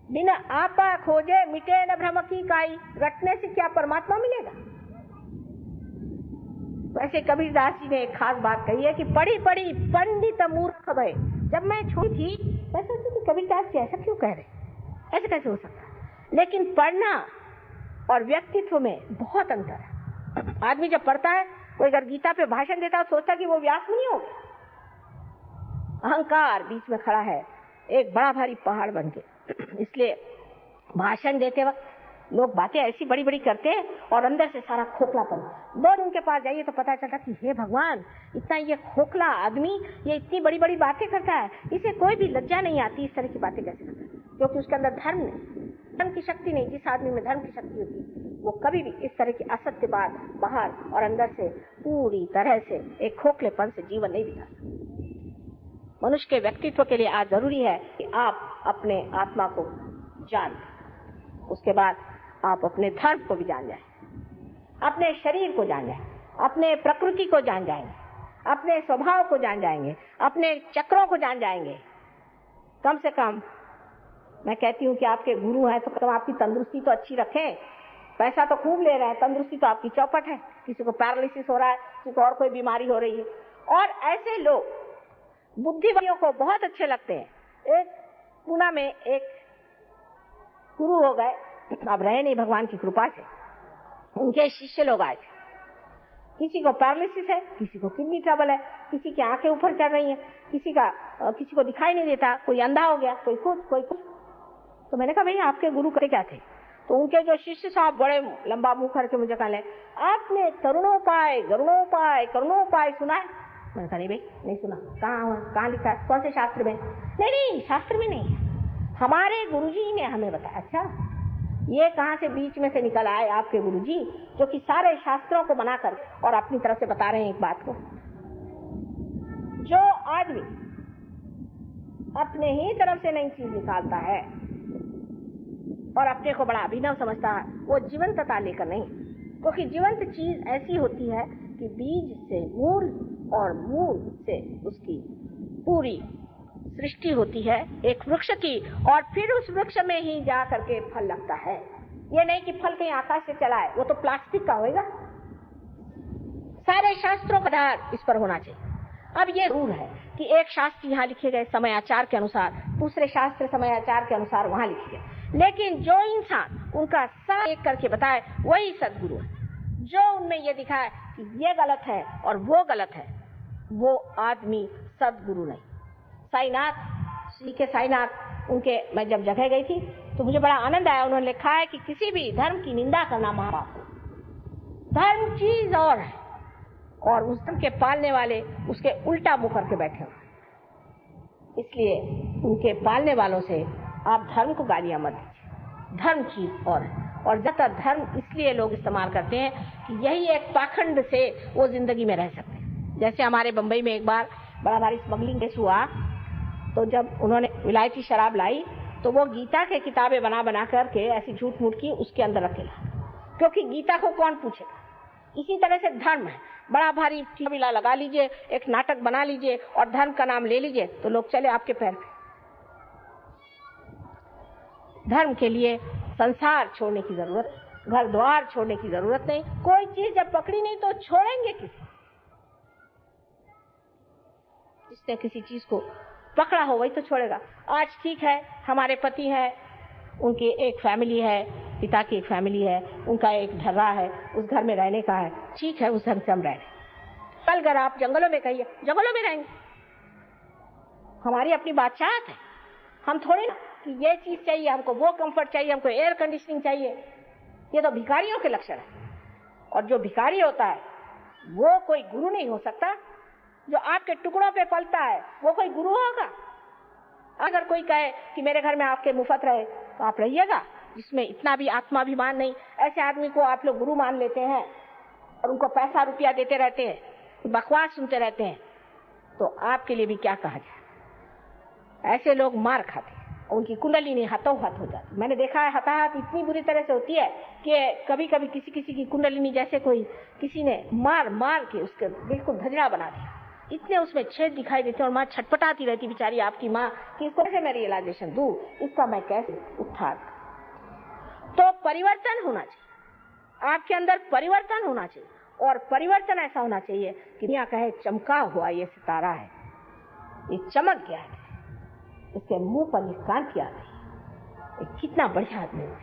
बिना आपा खोजे मिटे न भ्रम की काई। रटने से क्या परमात्मा मिलेगा? वैसे कबीरदास जी ने एक खास बात कही है कि पढ़ी पढ़ी पंडित मूर्ख भय। जब मैं छोटी थी मैं सोचती थी कबीरदास जी ऐसा क्यों कह रहे, ऐसे कैसे हो सकता है? लेकिन पढ़ना और व्यक्तित्व में बहुत अंतर है। आदमी जब पढ़ता है, वो अगर गीता पे भाषण देता है सोचता कि वो व्यास नहीं हो। अहंकार बीच में खड़ा है, एक बड़ा भारी पहाड़ बन के। इसलिए भाषण देते वक्त लोग बातें ऐसी बड़ी बड़ी करते हैं और अंदर से सारा खोखलापन। 2 दिन के पास जाइए तो पता चलता कि हे भगवान, इतना ये खोखला आदमी ये इतनी बड़ी बड़ी बातें करता है, इसे कोई भी लज्जा नहीं आती, इस तरह की बातें कैसे करता है? क्योंकि उसके अंदर धर्म नहीं, धर्म की शक्ति नहीं। जिस आदमी में धर्म की शक्ति होती है वो कभी भी इस तरह की असत्य बात बाहर और अंदर से पूरी तरह से एक खोखलेपन से जीवन नहीं बिता सकता। मनुष्य के व्यक्तित्व के लिए आज जरूरी है कि आप अपने आत्मा को जान, उसके बाद आप अपने धर्म को भी जान जाएं, अपने शरीर को जान जाएं, अपने प्रकृति को जान जाएंगे, अपने स्वभाव को जान जाएंगे, अपने चक्रों को जान जाएंगे। कम से कम मैं कहती हूँ कि आपके गुरु हैं तो कम आपकी तंदुरुस्ती तो अच्छी रखें। पैसा तो खूब ले रहे हैं, तंदुरुस्ती तो आपकी चौपट है। किसी को पैरालिसिस हो रहा है, किसी को और कोई बीमारी हो रही है। और ऐसे लोग बुद्धिवादियों को बहुत अच्छे लगते हैं। एक पूना में एक गुरु हो गए, अब रहे नहीं भगवान की कृपा से, उनके शिष्य लोग आए। किसी को पैरालिसिस है, किसी को किडनी ट्रबल है, किसी की आंखें ऊपर चढ़ रही हैं, किसी को दिखाई नहीं देता, कोई अंधा हो गया, कोई कुछ। तो मैंने कहा भाई आपके गुरु करे क्या थे? तो उनके जो शिष्य साहब बड़े लंबा मुंह करके मुझे कहने, आपने तरुणोपाय गरुणोपाय करुणोपाय सुना है? मैंने कहा नहीं भाई नहीं सुना। कहाँ लिखा है? कौन से शास्त्र में? नहीं शास्त्र में नहीं, हमारे गुरुजी ने हमें बताया। अच्छा, ये कहाँ से बीच में से निकल आए आपके गुरुजी जो कि सारे शास्त्रों को बनाकर और अपनी तरफ से बता रहे हैं एक बात को। जो आदमी अपने ही तरफ से नई चीज निकालता है और अपने को बड़ा अभिनव समझता है, वो जीवंतता लेकर नहीं, क्योंकि जीवंत चीज ऐसी होती है कि बीज से मूल और मूल से उसकी पूरी सृष्टि होती है एक वृक्ष की, और फिर उस वृक्ष में ही जा करके फल लगता है। ये नहीं कि फल कहीं आकाश से चला है, वो तो प्लास्टिक का होएगा। सारे शास्त्रों का आधार इस पर होना चाहिए। अब ये जरूर है कि एक शास्त्र यहाँ लिखे गए समयाचार के अनुसार, दूसरे शास्त्र समयाचार के अनुसार वहां लिखे गए, लेकिन जो इंसान उनका साथ एक करके बताए वही सदगुरु है। जो उनमें ये दिखाए कि ये गलत है और वो गलत है, वो आदमी सदगुरु नहीं। श्री के साईनाथ उनके मैं जब जगह गई थी तो मुझे बड़ा आनंद आया। उन्होंने लिखा है कि किसी भी धर्म की निंदा करना महापाप है। धर्म चीज और है और उस धर्म के पालने वाले उसके उल्टा मुंह करके बैठे हुए। इसलिए उनके पालने वालों से आप धर्म को गालियां मत दीजिए। धर्म चीज और है, और ज्यादातर धर्म इसलिए लोग इस्तेमाल करते हैं कि यही एक पाखंड से वो जिंदगी में रह सकते हैं। जैसे हमारे बंबई में एक बार बड़ा भारी स्मगलिंग केस हुआ, तो जब उन्होंने विलायती शराब लाई तो वो गीता के किताबें बना करके ऐसी झूठ मूठ की उसके अंदर रखेला, क्योंकि गीता को कौन पूछेगा। इसी तरह से धर्म है, बड़ा भारी मिला लगा लीजिए, एक नाटक बना लीजिए और धर्म का नाम ले लीजिए तो लोग चले आपके पैर पे। धर्म के लिए संसार छोड़ने की जरूरत, घर द्वार छोड़ने की जरूरत नहीं। कोई चीज जब पकड़ी नहीं तो छोड़ेंगे किसी। उसने किसी चीज को पकड़ा हो वही तो छोड़ेगा। आज ठीक है, हमारे पति हैं, उनकी एक फैमिली है, पिता की एक फैमिली है, उनका एक ढर्रा है, उस घर में रहने का है, ठीक है, उस ढंग से हम रह रहे। कल अगर आप जंगलों में कहिए, जंगलों में रहेंगे, हमारी अपनी बादशाहत है। हम थोड़ी ना कि ये चीज चाहिए हमको, वो कंफर्ट चाहिए हमको, एयर कंडीशनिंग चाहिए, ये तो भिखारियों के लक्षण है। और जो भिखारी होता है वो कोई गुरु नहीं हो सकता। जो आपके टुकड़ों पे पलता है वो कोई गुरु होगा? अगर कोई कहे कि मेरे घर में आपके मुफ्त रहे तो आप रहिएगा, जिसमें इतना भी आत्माभिमान नहीं। ऐसे आदमी को आप लोग गुरु मान लेते हैं और उनको पैसा रुपया देते रहते हैं, बकवास सुनते रहते हैं, तो आपके लिए भी क्या कहा जाए। ऐसे लोग मार खाते हैं, उनकी कुंडलिनी हाथों हाथ हो जाती। मैंने देखा है हताहत इतनी बुरी तरह से होती है कि कभी कभी किसी किसी की कुंडलिनी जैसे कोई किसी ने मार मार के उसके बिल्कुल धजड़ा बना दिया, इतने उसमें छेद दिखाई देते और माँ छटपटाती रहती बेचारी आपकी माँ कि इसको कैसे मैं रियलाइजेशन दूं, इसका मैं कैसे उद्धार। तो परिवर्तन होना चाहिए, आपके अंदर परिवर्तन होना चाहिए। और परिवर्तन ऐसा होना चाहिए कि दुनिया कहे चमका हुआ ये सितारा है, ये चमक गया है, इसके मुंह पर कांति आ गई, कितना बढ़िया आदमी है।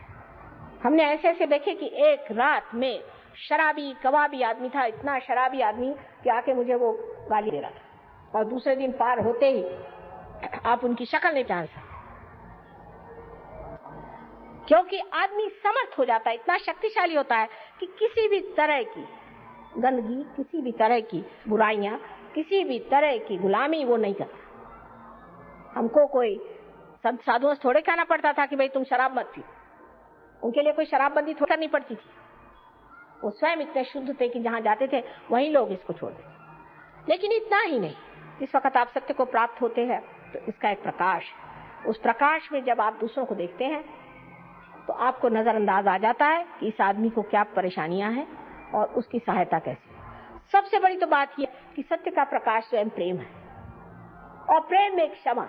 हमने ऐसे ऐसे देखे कि एक रात में शराबी कबाबी आदमी था, इतना शराबी आदमी कि आके मुझे वो गाली दे रहा था, और दूसरे दिन पार होते ही आप उनकी शक्ल नहीं पहचान सकते, क्योंकि आदमी समर्थ हो जाता है, इतना शक्तिशाली होता है कि किसी भी तरह की गंदगी, किसी भी तरह की बुराइयां, किसी भी तरह की गुलामी वो नहीं करता। हमको कोई सब साधुओं से थोड़े कहना पड़ता था कि भाई तुम शराब मत पियो, उनके लिए कोई शराबबंदी थोड़ी करनी पड़ती थी। वो स्वयं इतने शुद्ध थे कि जहां जाते थे वहीं लोग इसको छोड़ देते। लेकिन इतना ही नहीं, जिस वक्त आप सत्य को प्राप्त होते हैं तो इसका एक प्रकाश है, उस प्रकाश में जब आप दूसरों को देखते हैं तो आपको नजरअंदाज आ जाता है कि इस आदमी को क्या परेशानियां हैं और उसकी सहायता कैसे। सबसे बड़ी तो बात यह कि सत्य का प्रकाश स्वयं प्रेम है, और प्रेम में क्षमा।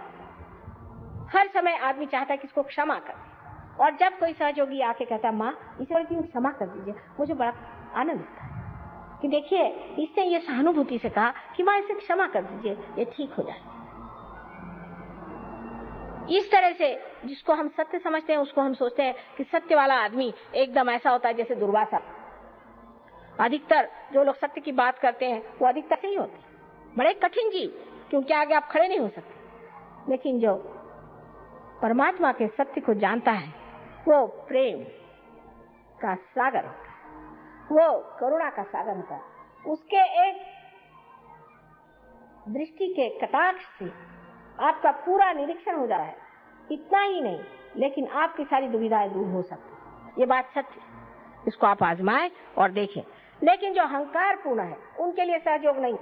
हर समय आदमी चाहता है कि इसको क्षमा कर, और जब कोई सहयोगी आके कहता है माँ इसे क्षमा कर दीजिए, मुझे बड़ा आनंद होता है कि देखिए इसने ये सहानुभूति से कहा कि माँ इसे क्षमा कर दीजिए, ये ठीक हो जाए। इस तरह से जिसको हम सत्य समझते हैं उसको हम सोचते हैं कि सत्य वाला आदमी एकदम ऐसा होता है जैसे दुर्वासा। अधिकतर जो लोग सत्य की बात करते हैं वो अधिकतर सही होते हैं, बड़े कठिन जीव, क्योंकि आगे आप खड़े नहीं हो सकते। लेकिन जो परमात्मा के सत्य को जानता है वो प्रेम का सागर होता है, वो करुणा का सागर होता है। उसके एक दृष्टि के कटाक्ष से आपका पूरा निरीक्षण हो जा रहा है। इतना ही नहीं, लेकिन आपकी सारी दुविधाएं दूर हो सकती। ये बात सत्य है, इसको आप आजमाएं और देखें। लेकिन जो अहंकार पूर्ण है उनके लिए सहयोग नहीं,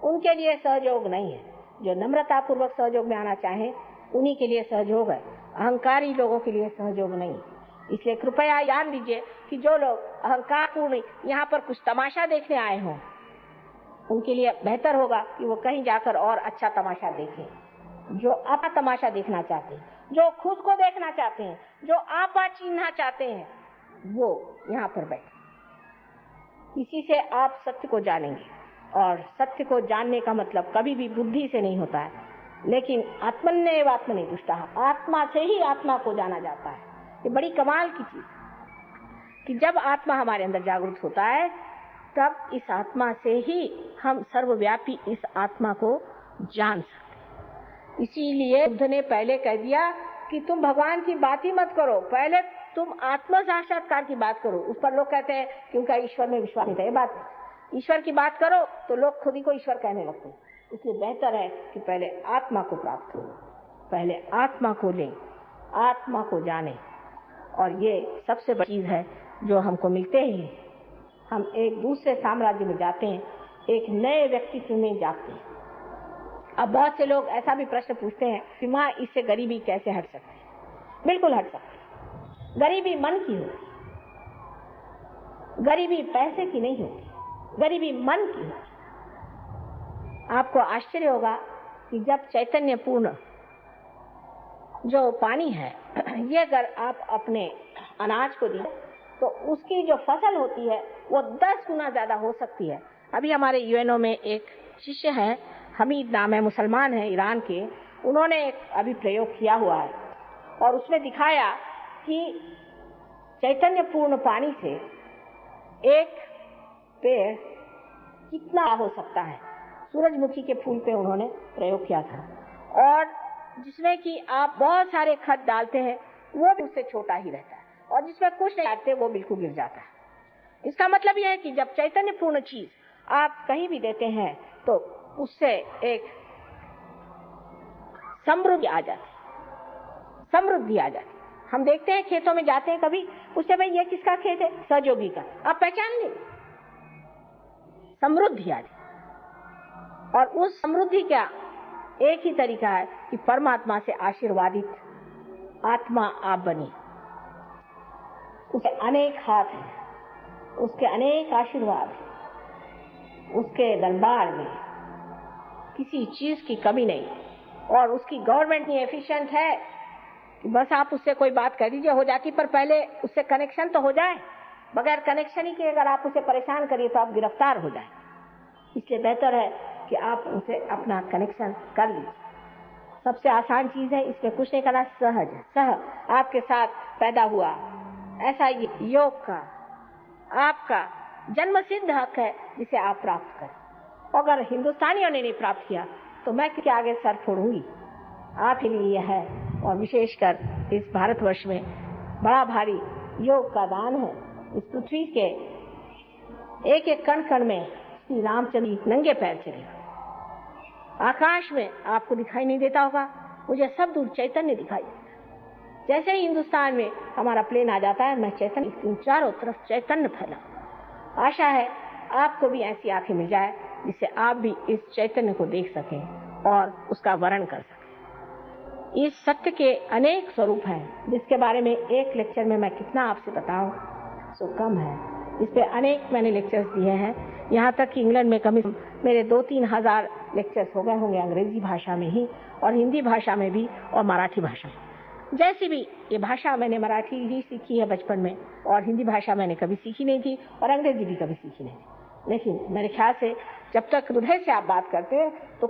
उनके लिए सहयोग नहीं है। जो नम्रता पूर्वक सहयोग में आना चाहे उन्हीं के लिए सहयोग है, अहंकारी लोगों के लिए सहयोग नहीं। इसलिए कृपया याद लीजिए कि जो लोग अहंकार पूर्ण यहाँ पर कुछ तमाशा देखने आए हों, उनके लिए बेहतर होगा कि वो कहीं जाकर और अच्छा तमाशा देखें। जो आपा तमाशा देखना चाहते हैं, जो खुद को देखना चाहते हैं, जो आपा चिन्हना चाहते हैं, वो यहाँ पर बैठे। इसी से आप सत्य को जानेंगे, और सत्य को जानने का मतलब कभी भी बुद्धि से नहीं होता है, लेकिन आत्मन्येव आत्मनि तुष्टः, आत्मा से ही आत्मा को जाना जाता है। ये बड़ी कमाल की चीज कि जब आत्मा हमारे अंदर जागृत होता है तब इस आत्मा से ही हम सर्वव्यापी इस आत्मा को जान सकते। इसीलिए बुद्ध ने पहले कह दिया कि तुम भगवान की बात ही मत करो, पहले तुम आत्म साक्षात्कार की बात करो। उस पर लोग कहते हैं कि उनका ईश्वर में विश्वास नहीं था। ये बात, ईश्वर की बात करो तो लोग खुद ही को ईश्वर कहने लगते हैं। इसलिए बेहतर है कि पहले आत्मा को प्राप्त हो, पहले आत्मा को लें, आत्मा को जाने। और ये सबसे बड़ी चीज है जो हमको मिलते ही हम एक दूसरे साम्राज्य में जाते हैं, एक नए व्यक्तित्व में जाते हैं। अब बहुत से लोग ऐसा भी प्रश्न पूछते हैं कि माँ इससे गरीबी कैसे हट सकती है? बिल्कुल हट सकती है। गरीबी मन की होती, गरीबी पैसे की नहीं होती, गरीबी मन की होती। आपको आश्चर्य होगा कि जब चैतन्य पूर्ण जो पानी है ये अगर आप अपने अनाज को दिए तो उसकी जो फसल होती है वो 10 गुना ज्यादा हो सकती है। अभी हमारे यूएनओ में एक शिष्य है हमीद नाम है, मुसलमान है ईरान के, उन्होंने एक अभी प्रयोग किया हुआ है और उसमें दिखाया कि चैतन्यपूर्ण पानी से एक पेड़ कितना हो सकता है। सूरजमुखी के फूल पे उन्होंने प्रयोग किया था और जिसमें कि आप बहुत सारे खत डालते हैं वो भी उससे छोटा ही रहता है और जिसमें कुछ नहीं डालते वो बिल्कुल गिर जाता है। इसका मतलब यह है कि जब चैतन्यपूर्ण चीज आप कहीं भी देते हैं तो उससे एक समृद्धि आ जाती। हम देखते हैं खेतों में जाते हैं कभी, उससे भाई ये किसका खेत है, सहयोगी का, आप पहचान लेंगे, समृद्धि आ जाती। और उस समृद्धि का एक ही तरीका है कि परमात्मा से आशीर्वादित आत्मा आप बनिए। उसके अनेक हाथ हैं, उसके अनेक आशीर्वाद हैं, उसके दरबार में किसी चीज की कमी नहीं और उसकी गवर्नमेंट नहीं एफिशिएंट है कि बस आप उससे कोई बात कर दीजिए हो जाती, पर पहले उससे कनेक्शन तो हो जाए। बगैर कनेक्शन ही के अगर आप उसे परेशान करिए तो आप गिरफ्तार हो जाए। इसलिए बेहतर है कि आप उनसे अपना कनेक्शन कर लीजिए। सबसे आसान चीज है, इसमें कुछ नहीं करना, सहज है, आपके साथ पैदा हुआ ऐसा योग का आपका जन्म सिद्ध हक है जिसे आप प्राप्त करें। अगर हिंदुस्तानियों ने नहीं प्राप्त किया तो मैं के आगे सर फोड़ूंगी। आप ही लिए है और विशेषकर इस भारतवर्ष में बड़ा भारी योग का दान है। इस पृथ्वी के एक एक कण कण में श्री रामचंद्र नंगे पैर चले। आकाश में आपको दिखाई नहीं देता होगा, मुझे सब दूर चैतन्य दिखाई देता। जैसे ही हिंदुस्तान में हमारा प्लेन आ जाता है, मैं चैतन्य, चारों तरफ चैतन्य फैला। आशा है आपको भी ऐसी आंखें मिल जाए जिससे आप भी इस चैतन्य को देख सकें और उसका वर्णन कर सकें। इस सत्य के अनेक स्वरूप हैं जिसके बारे में एक लेक्चर में मैं कितना आपसे बताऊं सो कम है। इस पे अनेक मैंने लेक्चर्स दिए हैं, यहाँ तक कि इंग्लैंड में कम मेरे 2-3 हजार लेक्चर्स हो गए होंगे अंग्रेजी भाषा में ही और हिंदी भाषा में भी और मराठी भाषा में। जैसी भी ये भाषा मैंने मराठी ही सीखी है बचपन में और हिंदी भाषा मैंने कभी सीखी नहीं थी और अंग्रेजी भी कभी सीखी नहीं थी। लेकिन मेरे ख्याल से जब तक हृदय से आप बात करते हैं तो